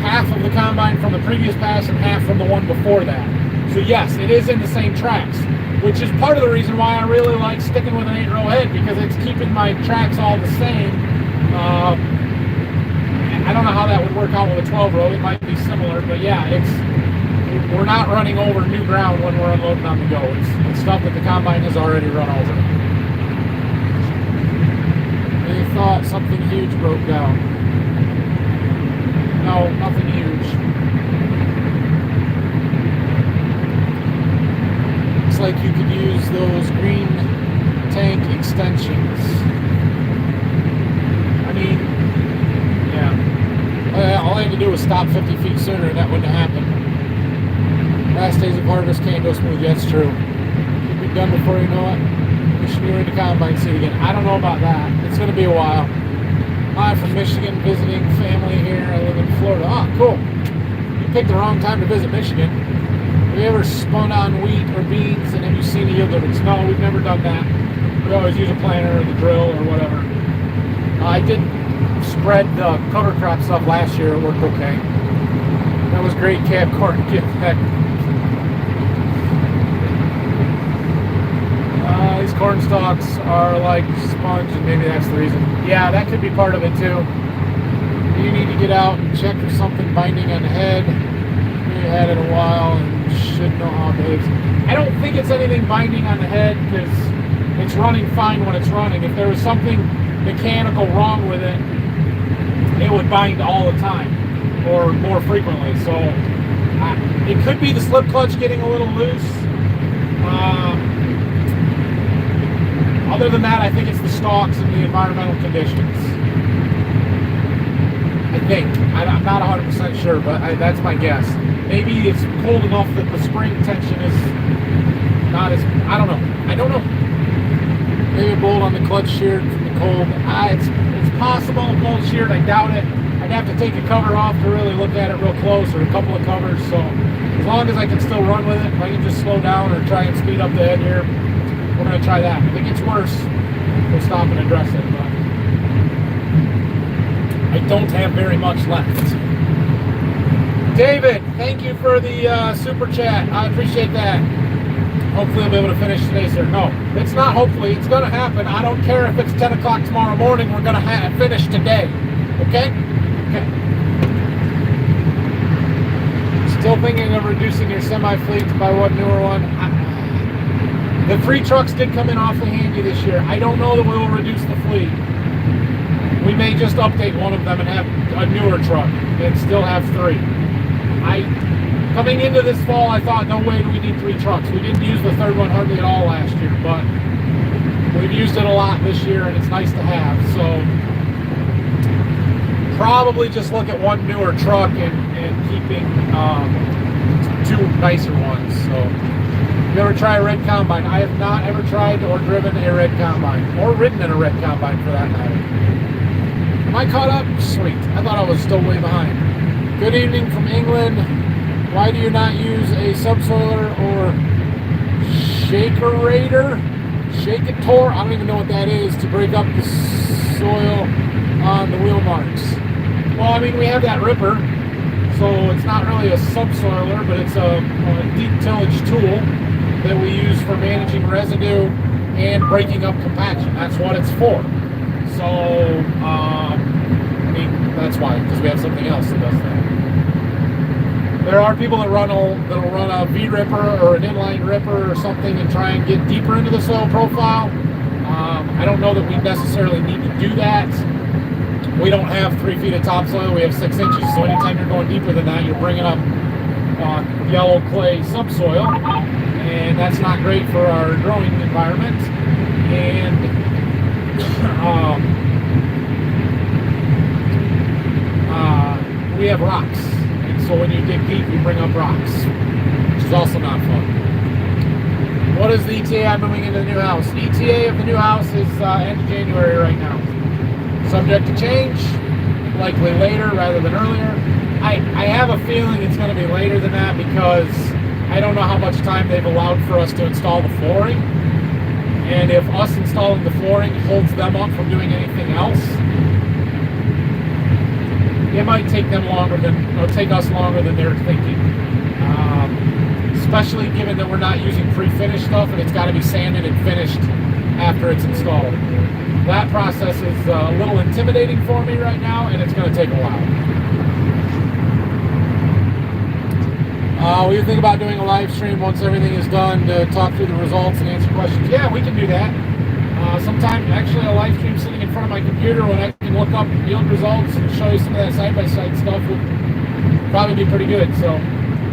half of the combine from the previous pass and half from the one before that. So yes, it is in the same tracks, which is part of the reason why I really like sticking with an 8 row head, because it's keeping my tracks all the same. I don't know how that would work out with a 12 row. It might be similar, but yeah, we're not running over new ground when we're unloading on the go. It's stuff that the combine has already run over. They thought something huge broke down. No, nothing huge. Looks like you could use those green tank extensions. I mean, yeah. All I had to do was stop 50 feet sooner and that wouldn't have happened. Last days of harvest can't go smooth. Yeah, it's true. Could be done before you know it. Wishing you were in the combine seat again. I don't know about that. It's going to be a while. I'm from Michigan, visiting family here. I live in Florida. Oh, cool. You picked the wrong time to visit Michigan. Have you ever spun on wheat or beans and have you seen a yield difference? No, we've never done that. We always use a planter or the drill or whatever. I did spread the cover crop stuff last year. It worked okay. That was great cab corn. Get that. These corn stalks are like sponge, and maybe that's the reason. Yeah, that could be part of it too. You need to get out and check for something binding on the head. You had it a while and should know how it behaves. I don't think it's anything binding on the head because it's running fine when it's running. If there was something mechanical wrong with it, it would bind all the time or more frequently. So it could be the slip clutch getting a little loose. Other than that, I think it's the stalks and the environmental conditions. I think. I'm not 100% sure, but that's my guess. Maybe it's cold enough that the spring tension is not as... I don't know. Maybe a bolt on the clutch sheared from the cold. It's possible a bolt sheared. I doubt it. I'd have to take a cover off to really look at it real close, or a couple of covers. So as long as I can still run with it, if I can just slow down or try and speed up the head here, we're going to try that. If it gets worse, we'll stop and address it. But I don't have very much left. David, thank you for the super chat. I appreciate that. Hopefully I'll be able to finish today, sir. No, it's not hopefully. It's going to happen. I don't care if it's 10 o'clock tomorrow morning. We're going to finish today. Okay? Okay. Still thinking of reducing your semi-fleet to buy one newer one. The 3 trucks did come in awfully handy this year. I don't know that we will reduce the fleet. We may just update one of them and have a newer truck and still have 3. Coming into this fall, I thought, no way do we need 3 trucks. We didn't use the 3rd one hardly at all last year, but we've used it a lot this year and it's nice to have. So probably just look at one newer truck and keeping 2 nicer ones. So you ever try a red combine? I have not ever tried or driven a red combine, or ridden in a red combine for that matter. Am I caught up? Sweet. I thought I was still way behind. Good evening from England. Why do you not use a subsoiler or shakerator, I don't even know what that is, to break up the soil on the wheel marks. Well, I mean, we have that ripper, so it's not really a subsoiler, but it's a deep tillage tool that we use for managing residue and breaking up compaction. That's what it's for. So, I mean, that's why, because we have something else that does that. There are people that'll run a V-ripper or an inline ripper or something and try and get deeper into the soil profile. I don't know that we necessarily need to do that. We don't have 3 feet of topsoil, we have 6 inches, so anytime you're going deeper than that, you're bringing up yellow clay subsoil, and that's not great for our growing environment. And we have rocks, and so when you dig deep, you bring up rocks, which is also not fun. What is the ETA I'm moving into the new house? ETA of the new house is end of January right now. Subject to change, likely later rather than earlier. I have a feeling it's going to be later than that because I don't know how much time they've allowed for us to install the flooring. And if us installing the flooring holds them up from doing anything else, it might take them longer than, or take us longer than they're thinking. Especially given that we're not using pre-finished stuff and it's got to be sanded and finished after it's installed. That process is a little intimidating for me right now, and it's going to take a while. What do you think about doing a live stream once everything is done to talk through the results and answer questions? Yeah, we can do that. Sometime, actually, a live stream sitting in front of my computer when I can look up yield results and show you some of that side-by-side stuff would probably be pretty good. So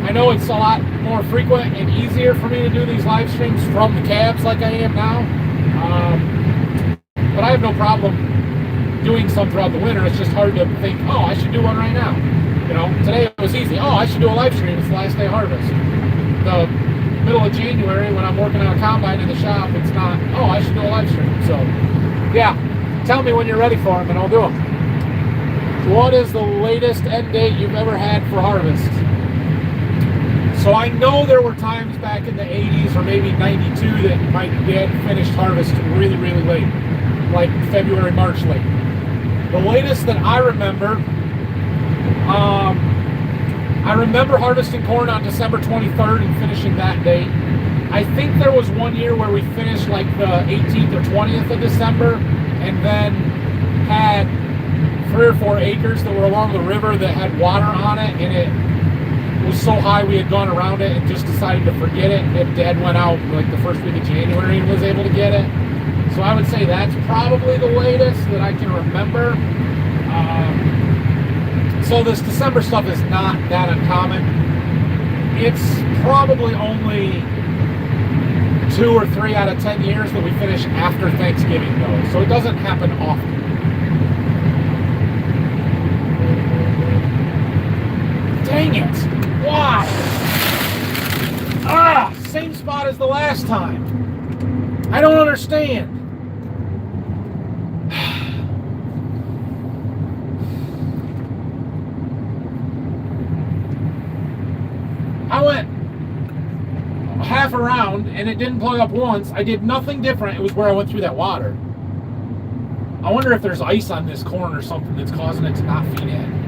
I know it's a lot more frequent and easier for me to do these live streams from the cabs like I am now. But I have no problem doing some throughout the winter. It's just hard to think, oh, I should do one right now. You know, today it was easy. Oh, I should do a live stream. It's the last day of harvest. The middle of January when I'm working on a combine in the shop, it's not, oh, I should do a live stream. So, yeah, tell me when you're ready for them and I'll do them. What is the latest end date you've ever had for harvest? So I know there were times back in the 80s or maybe 92 that my dad finished harvest really, really late. Like February, March late. The latest that I remember harvesting corn on December 23rd and finishing that date. I think there was one year where we finished like the 18th or 20th of December and then had 3 or 4 acres that were along the river that had water on it, and it was so high we had gone around it and just decided to forget it. And Dad went out like the first week of January and was able to get it. So I would say that's probably the latest that I can remember. So this December stuff is not that uncommon. It's probably only 2 or 3 out of 10 years that we finish after Thanksgiving though. So it doesn't happen often. Dang it! Why? Same spot as the last time. I don't understand. I went half around and it didn't plug up once. I did nothing different. It was where I went through that water. I wonder if there's ice on this corn or something that's causing it to not feed in.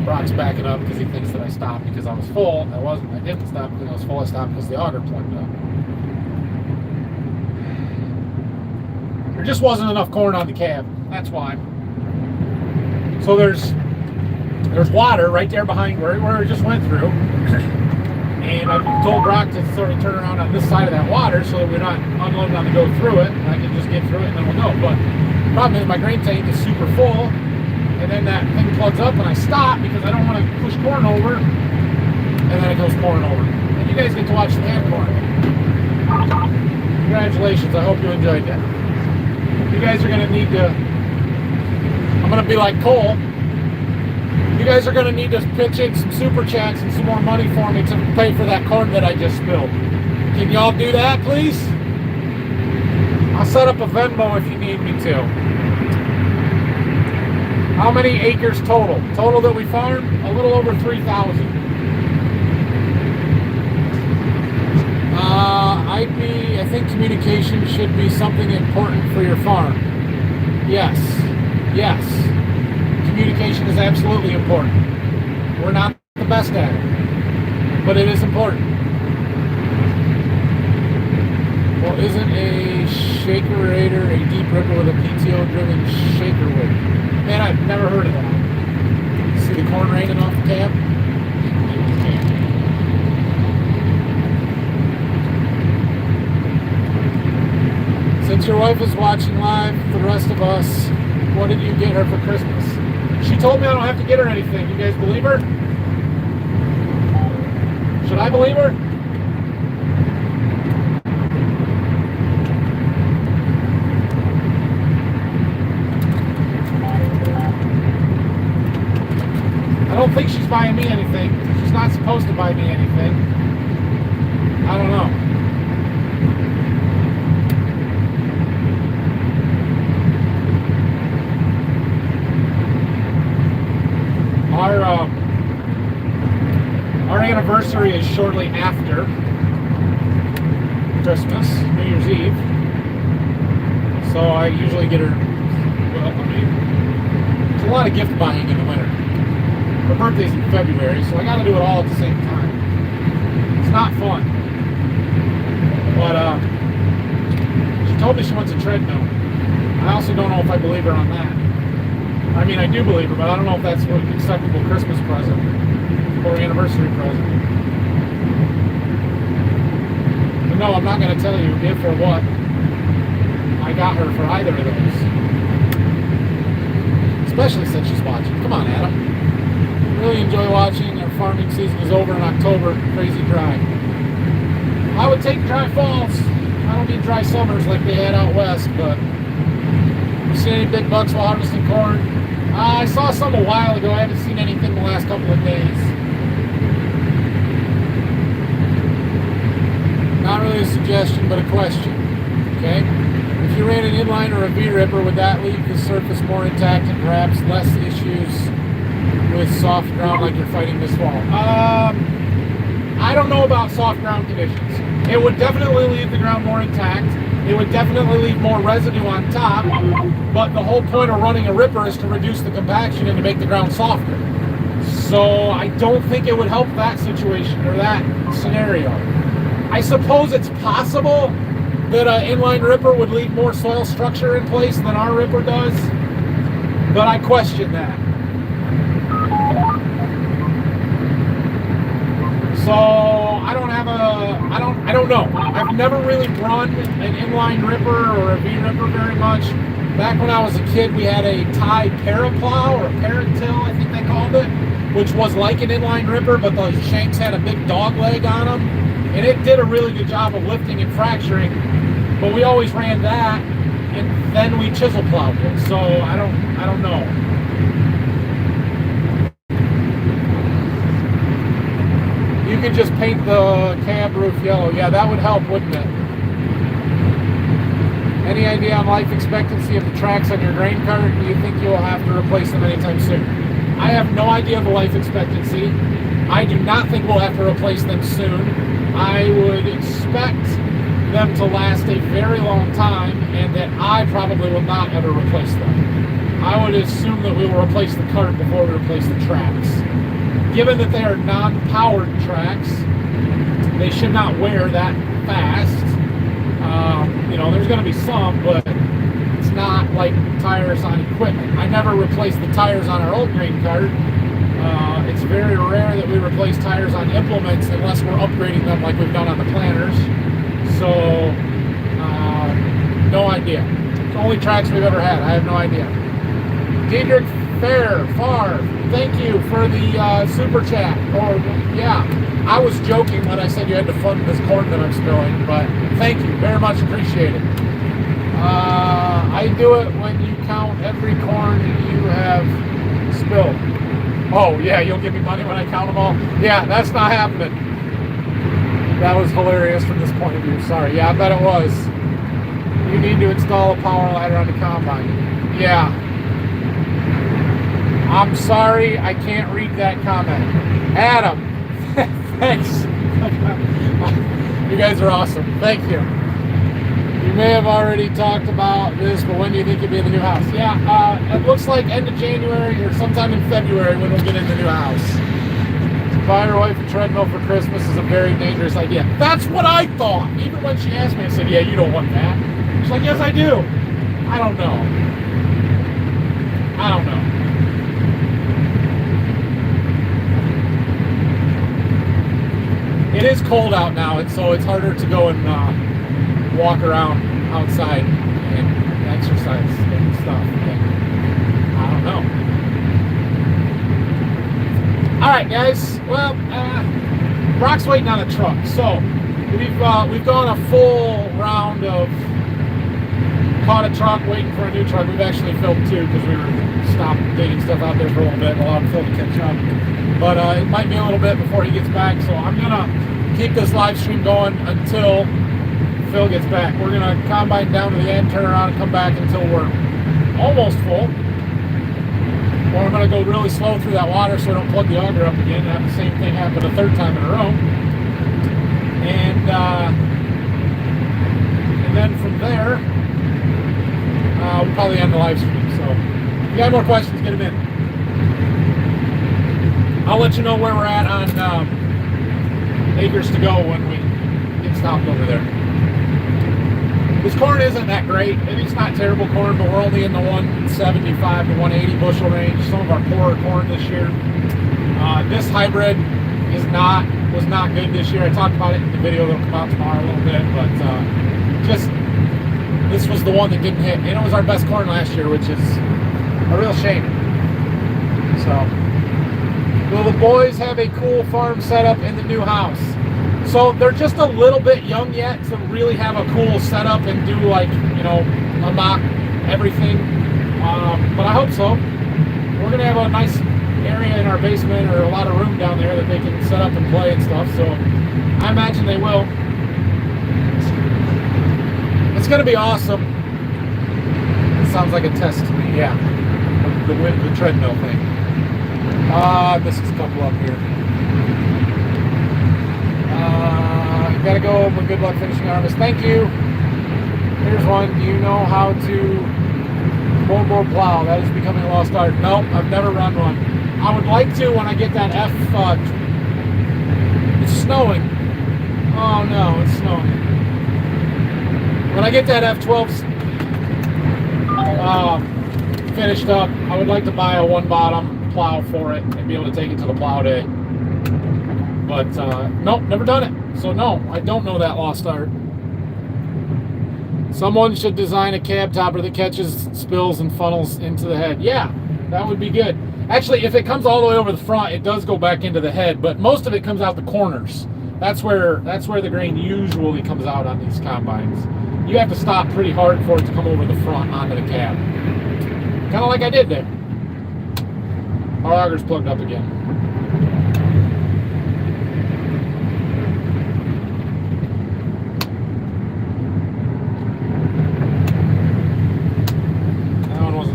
Brock's backing up because he thinks that I stopped because I was full. I wasn't. I didn't stop because I was full. I stopped because the auger plugged up. There just wasn't enough corn on the cab. That's why. So there's water right there behind where it just went through. And I told Brock to sort of turn around on this side of that water so that we're not unloading on to go through it. And I can just get through it and then we'll go. But the problem is my grain tank is super full. And then that thing plugs up and I stop because I don't want to push corn over. And then it goes corn over. And you guys get to watch the hand corn. Congratulations. I hope you enjoyed that. You guys are going to need to... I'm going to be like Cole. You guys are going to need to pitch in some super chats and some more money for me to pay for that corn that I just spilled. Can y'all do that, please? I'll set up a Venmo if you need me to. How many acres total? Total that we farm? A little over 3,000. I think communication should be something important for your farm. Yes. Yes. Communication is absolutely important. We're not the best at it, but it is important. Well, isn't a shakerator a deep ripper with a PTO-driven shaker weight? Man, I've never heard of that. See the corn raining off the cab? Since your wife is watching live, for the rest of us, what did you get her for Christmas? She told me I don't have to get her anything. You guys believe her? Should I believe her? I don't think she's buying me anything. She's not supposed to buy me anything. I don't know. Our anniversary is shortly after Christmas, New Year's Eve. So I usually get her, well, I mean, it's a lot of gift buying in the winter. Her birthday's in February, so I gotta do it all at the same time. It's not fun. But she told me she wants a treadmill. I also don't know if I believe her on that. I mean, I do believe her, but I don't know if that's an acceptable Christmas present or anniversary present. But no, I'm not going to tell you if or what I got her for either of those. Especially since she's watching. Come on, Adam. Really enjoy watching. Our farming season is over in October. Crazy dry. I would take dry falls. I don't need dry summers like they had out west, but you see any big bucks while harvesting corn? I saw some a while ago. I haven't seen anything the last couple of days. Not really a suggestion, but a question. Okay? If you ran an inline or a V-ripper, would that leave the surface more intact and perhaps less issues with soft ground like you're fighting this fall? I don't know about soft ground conditions. It would definitely leave the ground more intact. It would definitely leave more residue on top, but the whole point of running a ripper is to reduce the compaction and to make the ground softer. So I don't think it would help that situation or that scenario. I suppose it's possible that an inline ripper would leave more soil structure in place than our ripper does, but I question that. So I don't know. I've never really run an inline ripper or a V-ripper very much. Back when I was a kid, we had a Thai paraplow or paratill, I think they called it, which was like an inline ripper, but the shanks had a big dog leg on them, and it did a really good job of lifting and fracturing. But we always ran that, and then we chisel plowed it. So I don't know. You could just paint the cab roof yellow. Yeah, that would help, wouldn't it? Any idea on life expectancy of the tracks on your grain cart? Do you think you'll have to replace them anytime soon? I have no idea of the life expectancy. I do not think we'll have to replace them soon. I would expect them to last a very long time, and that I probably will not ever replace them. I would assume that we will replace the cart before we replace the tracks. Given that they are non-powered tracks, they should not wear that fast. There's going to be some, but it's not like tires on equipment. I never replaced the tires on our old grain cart. It's very rare that we replace tires on implements unless we're upgrading them like we've done on the planters. So, no idea. It's the only tracks we've ever had. I have no idea. Diedrich Farr, thank you for the super chat. I was joking when I said you had to fund this corn that I'm spilling, but thank you, very much appreciated. I do it when you count every corn you have spilled. Oh yeah, you'll give me money when I count them all? Yeah, that's not happening. That was hilarious from this point of view, sorry. Yeah, I bet it was. You need to install a power ladder on the combine. Yeah. I'm sorry, I can't read that comment. Adam, thanks. You guys are awesome. Thank you. You may have already talked about this, but when do you think you'll be in the new house? Yeah, it looks like end of January or sometime in February when we'll get in the new house. Buy your wife a treadmill for Christmas is a very dangerous idea. That's what I thought. Even when she asked me, I said, yeah, you don't want that. She's like, yes, I do. I don't know. I don't know. It is cold out now, and so it's harder to go and walk around outside and exercise and stuff. And I don't know. All right, guys. Well, Brock's waiting on a truck, so we've gone a full round of caught a truck, waiting for a new truck. We've actually filled two because we were stopped digging stuff out there for a little bit, allowed Phil to catch up. But it might be a little bit before he gets back, so I'm gonna keep this live stream going until Phil gets back. We're gonna combine down to the end, turn around, and come back until we're almost full. Or I'm gonna go really slow through that water so I don't plug the auger up again and have the same thing happen a third time in a row. And then from there, we'll probably end the live stream. So if you got more questions, get them in. I'll let you know where we're at on acres to go when we get stopped over there. This corn isn't that great. It's not terrible corn, but we're only in the 175 to 180 bushel range. Some of our poorer corn this year. This hybrid was not good this year. I talked about it in the video that'll come out tomorrow a little bit, but just this was the one that didn't hit. And it was our best corn last year, which is a real shame. So, will the boys have a cool farm setup in the new house? So they're just a little bit young yet to really have a cool setup and do like, a mock everything. But I hope so. We're gonna have a nice area in our basement or a lot of room down there that they can set up and play and stuff. So I imagine they will. It's gonna be awesome. It sounds like a test to me. Yeah, the treadmill thing. This is a couple up here. Gotta go, but good luck finishing harvest. Thank you. Here's one. Do you know how to moldboard plow? That is becoming a lost art. Nope, I've never run one. I would like to when I get that F. It's snowing. Oh no, it's snowing. When I get that F12 finished up, I would like to buy a one bottom plow for it and be able to take it to the plow day. But nope, never done it. So no, I don't know that lost art. Someone should design a cab topper that catches spills and funnels into the head. Yeah, that would be good. Actually, if it comes all the way over the front, it does go back into the head, but most of it comes out the corners. That's where the grain usually comes out on these combines. You have to stop pretty hard for it to come over the front onto the cab. Kind of like I did there. Our auger's plugged up again.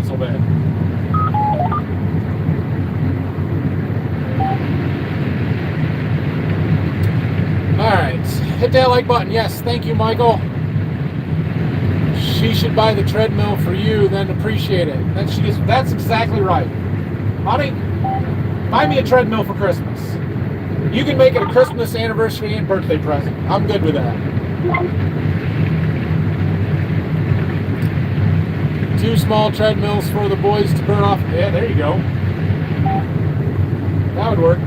So bad. Alright, hit that like button. Yes, thank you, Michael. She should buy the treadmill for you, then appreciate it. Then she gets, that's exactly right. Honey, buy me a treadmill for Christmas. You can make it a Christmas, anniversary, and birthday present. I'm good with that. 2 small treadmills for the boys to burn off. Yeah, there you go. That would work.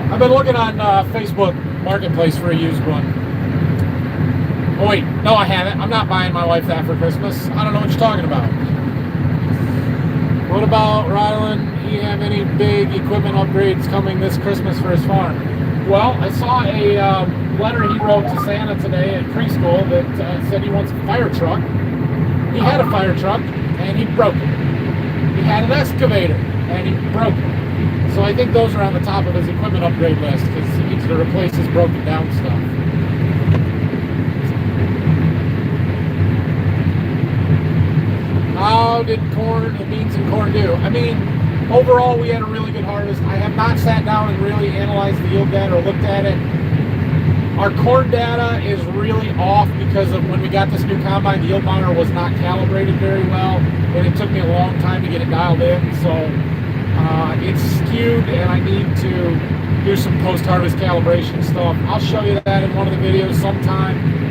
I've been looking on Facebook Marketplace for a used one. Oh wait, no I haven't. I'm not buying my wife that for Christmas. I don't know what you're talking about. What about Ryland? Do you have any big equipment upgrades coming this Christmas for his farm? Well, I saw a letter he wrote to Santa today at preschool that said he wants a fire truck. He had a fire truck and he broke it. He had an excavator and he broke it. So I think those are on the top of his equipment upgrade list because he needs to replace his broken down stuff. How how did the beans and corn do? I mean, overall we had a really good harvest. I have not sat down and really analyzed the yield data or looked at it. Our corn data is really off because of when we got this new combine, the yield monitor was not calibrated very well, and it took me a long time to get it dialed in. So it's skewed, and I need to do some post-harvest calibration stuff. I'll show you that in one of the videos sometime.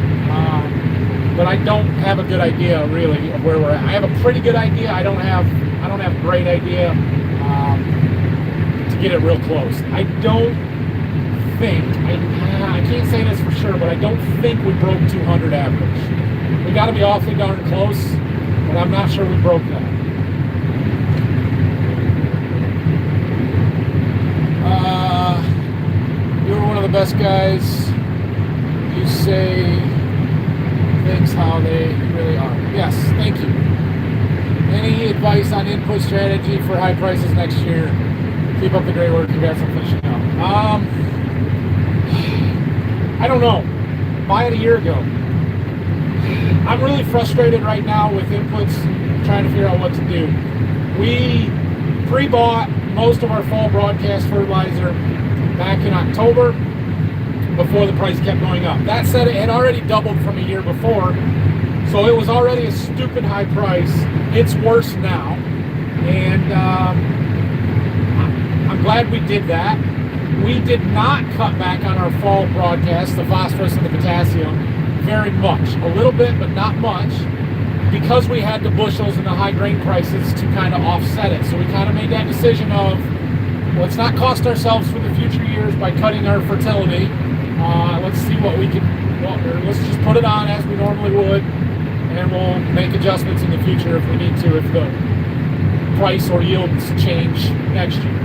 But I don't have a good idea really of where we're at. I have a pretty good idea. I don't have a great idea to get it real close. I don't think I can't say this for sure, but I don't think we broke 200 average. We got to be awfully darn close, but I'm not sure we broke that. You were one of the best guys. You say things how they really are. Yes, thank you. Any advice on input strategy for high prices next year? Keep up the great work. Congrats on finishing out. I don't know. Buy it a year ago. I'm really frustrated right now with inputs, trying to figure out what to do. We pre-bought most of our fall broadcast fertilizer back in October before the price kept going up. That said, it had already doubled from a year before, so it was already a stupid high price. It's worse now, and I'm glad we did that. We did not cut back on our fall broadcast, the phosphorus and the potassium, very much. A little bit, but not much, because we had the bushels and the high grain prices to kind of offset it. So we kind of made that decision of, let's not cost ourselves for the future years by cutting our fertility. Let's see what we can, or let's just put it on as we normally would, and we'll make adjustments in the future if we need to, if the price or yields change next year.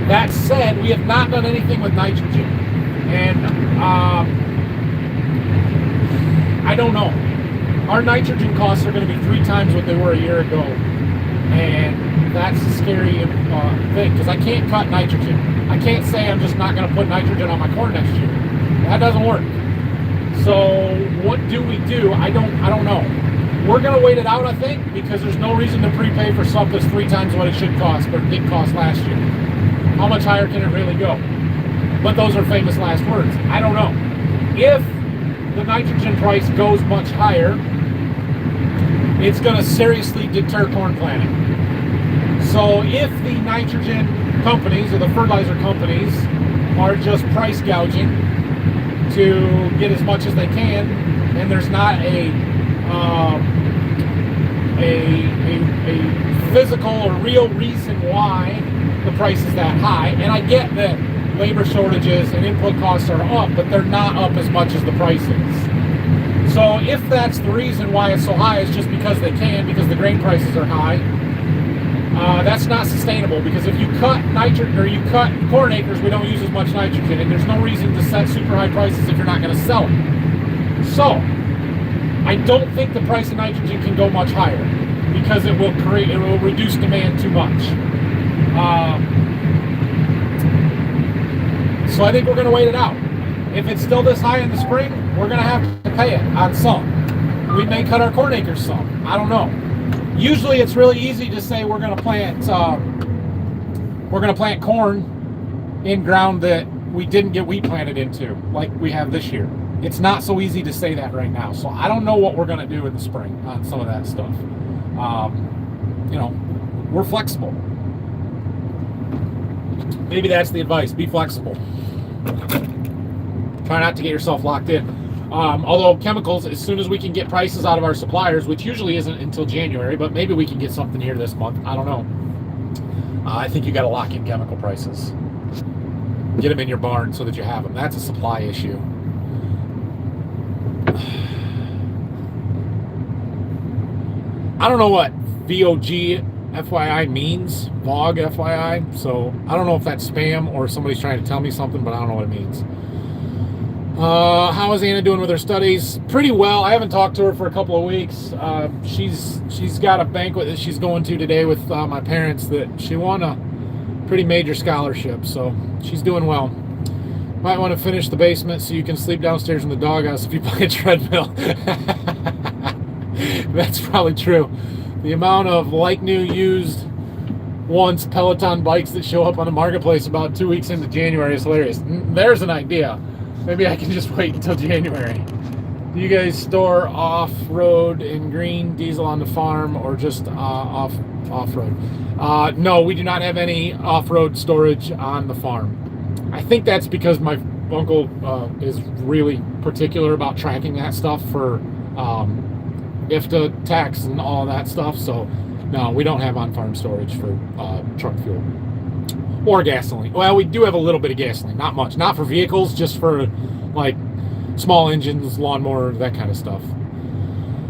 That said, we have not done anything with nitrogen, and I don't know. Our nitrogen costs are going to be 3 times what they were a year ago, and that's a scary thing, because I can't cut nitrogen. I can't say I'm just not going to put nitrogen on my corn next year. That doesn't work. So what do we do? I don't know. We're going to wait it out, I think, because there's no reason to prepay for something that's 3 times what it should cost, but it did cost last year. How much higher can it really go? But those are famous last words. I don't know. If the nitrogen price goes much higher, it's going to seriously deter corn planting. So if the nitrogen companies or the fertilizer companies are just price gouging to get as much as they can, and there's not a physical or real reason why the price is that high, and I get that labor shortages and input costs are up, but they're not up as much as the price is. So if that's the reason why it's so high, it's just because they can, because the grain prices are high, that's not sustainable, because if you cut nitrogen, or you cut corn acres, we don't use as much nitrogen, and there's no reason to set super high prices if you're not going to sell it. So I don't think the price of nitrogen can go much higher, because it will reduce demand too much. So I think we're going to wait it out. If it's still this high in the spring, we're going to have to pay it on some. We may cut our corn acres some. I don't know. Usually it's really easy to say we're going to plant corn in ground that we didn't get wheat planted into, like we have this year. It's not so easy to say that right now. So I don't know what we're going to do in the spring on some of that stuff. We're flexible. Maybe that's the advice. Be flexible. Try not to get yourself locked in. Although chemicals, as soon as we can get prices out of our suppliers, which usually isn't until January, but maybe we can get something here this month. I don't know. I think you got to lock in chemical prices. Get them in your barn so that you have them. That's a supply issue. I don't know what VOG FYI means, VOG FYI, so I don't know if that's spam or somebody's trying to tell me something, but I don't know what it means. How is Anna doing with her studies? Pretty well. I haven't talked to her for a couple of weeks. She's got a banquet that she's going to today with my parents that she won a pretty major scholarship, so she's doing well. Might want to finish the basement so you can sleep downstairs in the doghouse if you buy a treadmill. That's probably true. The amount of like new used once Peloton bikes that show up on the marketplace about 2 weeks into January is hilarious. There's an idea. Maybe I can just wait until January. Do you guys store off-road and green diesel on the farm, or just off-road? No, we do not have any off-road storage on the farm. I think that's because my uncle is really particular about tracking that stuff for IFTA tax and all that stuff. So no, we don't have on-farm storage for truck fuel or gasoline. Well, we do have a little bit of gasoline, not much. Not for vehicles, just for like small engines, lawnmower, that kind of stuff.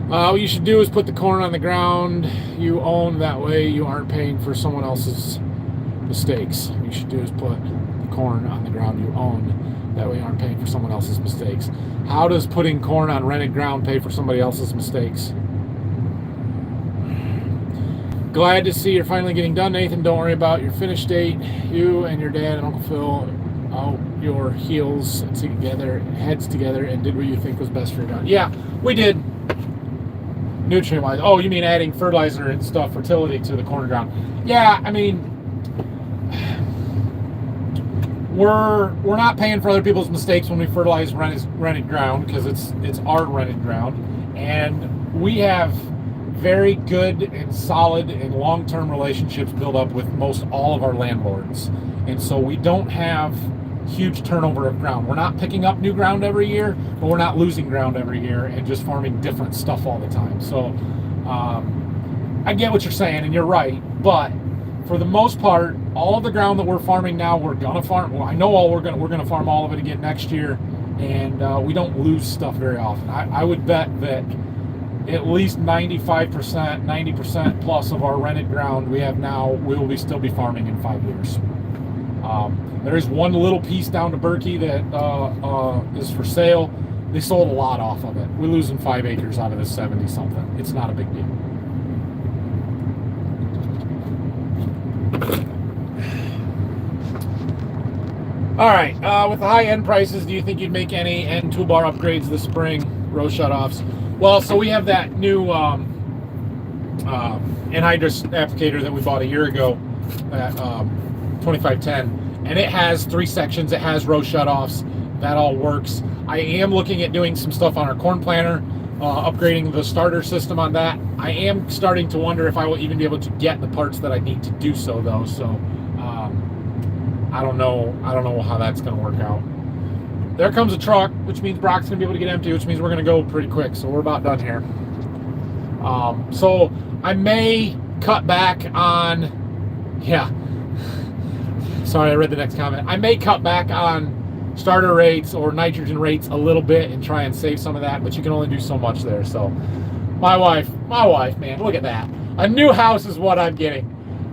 What you should do is put the corn on the ground you own. That way you aren't paying for someone else's mistakes. What you should do is put the corn on the ground you own. That way you aren't paying for someone else's mistakes. How does putting corn on rented ground pay for somebody else's mistakes? Glad to see you're finally getting done, Nathan. Don't worry about your finish date. You and your dad and Uncle Phil out your heels together, heads together, and did what you think was best for your garden. Yeah, we did. Nutrient-wise. Oh, you mean adding fertilizer and stuff, fertility to the corn ground? Yeah, I mean, we're not paying for other people's mistakes when we fertilize rented ground, because it's our rented ground, and we have very good and solid and long-term relationships built up with most all of our landlords, and so we don't have huge turnover of ground. We're not picking up new ground every year, but we're not losing ground every year and just farming different stuff all the time. So I get what you're saying, and you're right, but for the most part, all of the ground that we're farming now, we're gonna farm. Well, I know we're gonna farm all of it again next year, and we don't lose stuff very often. I would bet that at least 95%, 90% plus of our rented ground we have now, we will still be farming in 5 years. There is one little piece down to Berkey that is for sale. They sold a lot off of it. We're losing 5 acres out of the 70 something. It's not a big deal. All right, with the high end prices, do you think you'd make any end toolbar upgrades this spring? Row shutoffs. Well, so we have that new anhydrous applicator that we bought a year ago at 2510. And it has 3 sections. It has row shutoffs. That all works. I am looking at doing some stuff on our corn planter, upgrading the starter system on that. I am starting to wonder if I will even be able to get the parts that I need to do so, though. So I don't know how that's going to work out. There comes a truck, which means Brock's going to be able to get empty, which means we're going to go pretty quick. So we're about done here. So I may cut back on, sorry, I read the next comment. I may cut back on starter rates or nitrogen rates a little bit and try and save some of that, but you can only do so much there. So my wife, man, look at that. A new house is what I'm getting.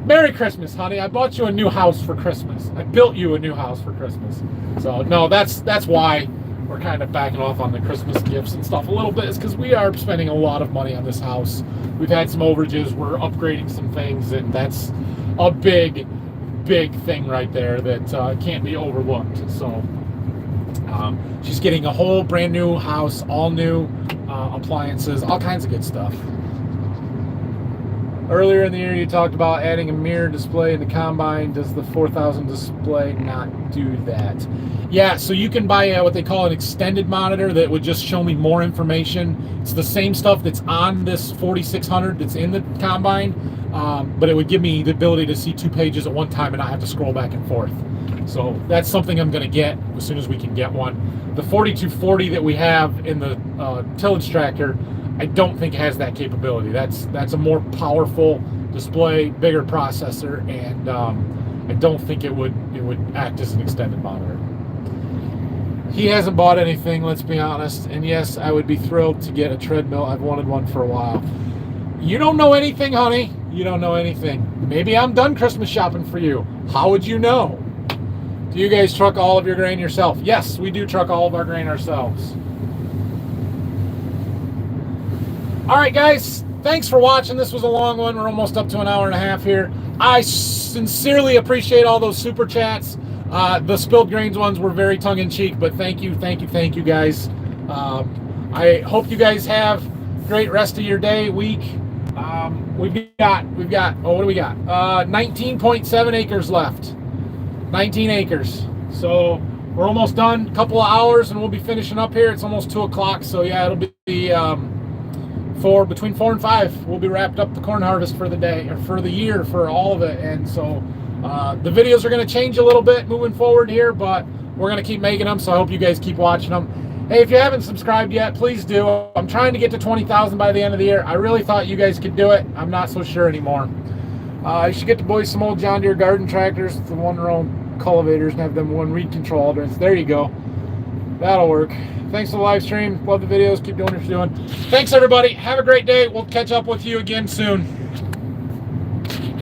Merry Christmas, honey. I bought you a new house for Christmas. I built you a new house for Christmas. So no, that's why we're kind of backing off on the Christmas gifts and stuff a little bit, is because we are spending a lot of money on this house. We've had some overages. We're upgrading some things, and that's a big thing right there that can't be overlooked. So she's getting a whole brand new house, all new appliances, all kinds of good stuff. Earlier in the year, you talked about adding a mirror display in the combine. Does the 4000 display not do that? Yeah, so you can buy what they call an extended monitor that would just show me more information. It's the same stuff that's on this 4600 that's in the combine, but it would give me the ability to see 2 pages at one time and not have to scroll back and forth. So that's something I'm going to get as soon as we can get one. The 4240 that we have in the tillage tractor, I don't think has that capability. That's a more powerful display, bigger processor, and I don't think it would act as an extended monitor. He hasn't bought anything, let's be honest. And yes, I would be thrilled to get a treadmill. I've wanted one for a while. You don't know anything, honey. You don't know anything. Maybe I'm done Christmas shopping for you. How would you know? Do you guys truck all of your grain yourself? Yes, we do truck all of our grain ourselves. All right, guys, thanks for watching. This was a long one. We're almost up to an hour and a half here. I sincerely appreciate all those super chats. The spilled grains ones were very tongue-in-cheek, but thank you, guys. I hope you guys have great rest of your day, week. We've got, oh, what do we got? 19.7 acres left. 19 acres. So we're almost done. A couple of hours and we'll be finishing up here. It's almost 2 o'clock. So yeah, it'll be between 4 and 5. We'll be wrapped up the corn harvest for the day, or for the year, for all of it. And so the videos are going to change a little bit moving forward here, but we're going to keep making them. So I hope you guys keep watching them. Hey, if you haven't subscribed yet, please do. I'm trying to get to 20,000 by the end of the year. I really thought you guys could do it. I'm not so sure anymore. I should get the boys some old John Deere garden tractors, the one-row cultivators, and have them one weed control alternates. There you go. That'll work. Thanks for the live stream. Love the videos. Keep doing what you're doing. Thanks, everybody. Have a great day. We'll catch up with you again soon.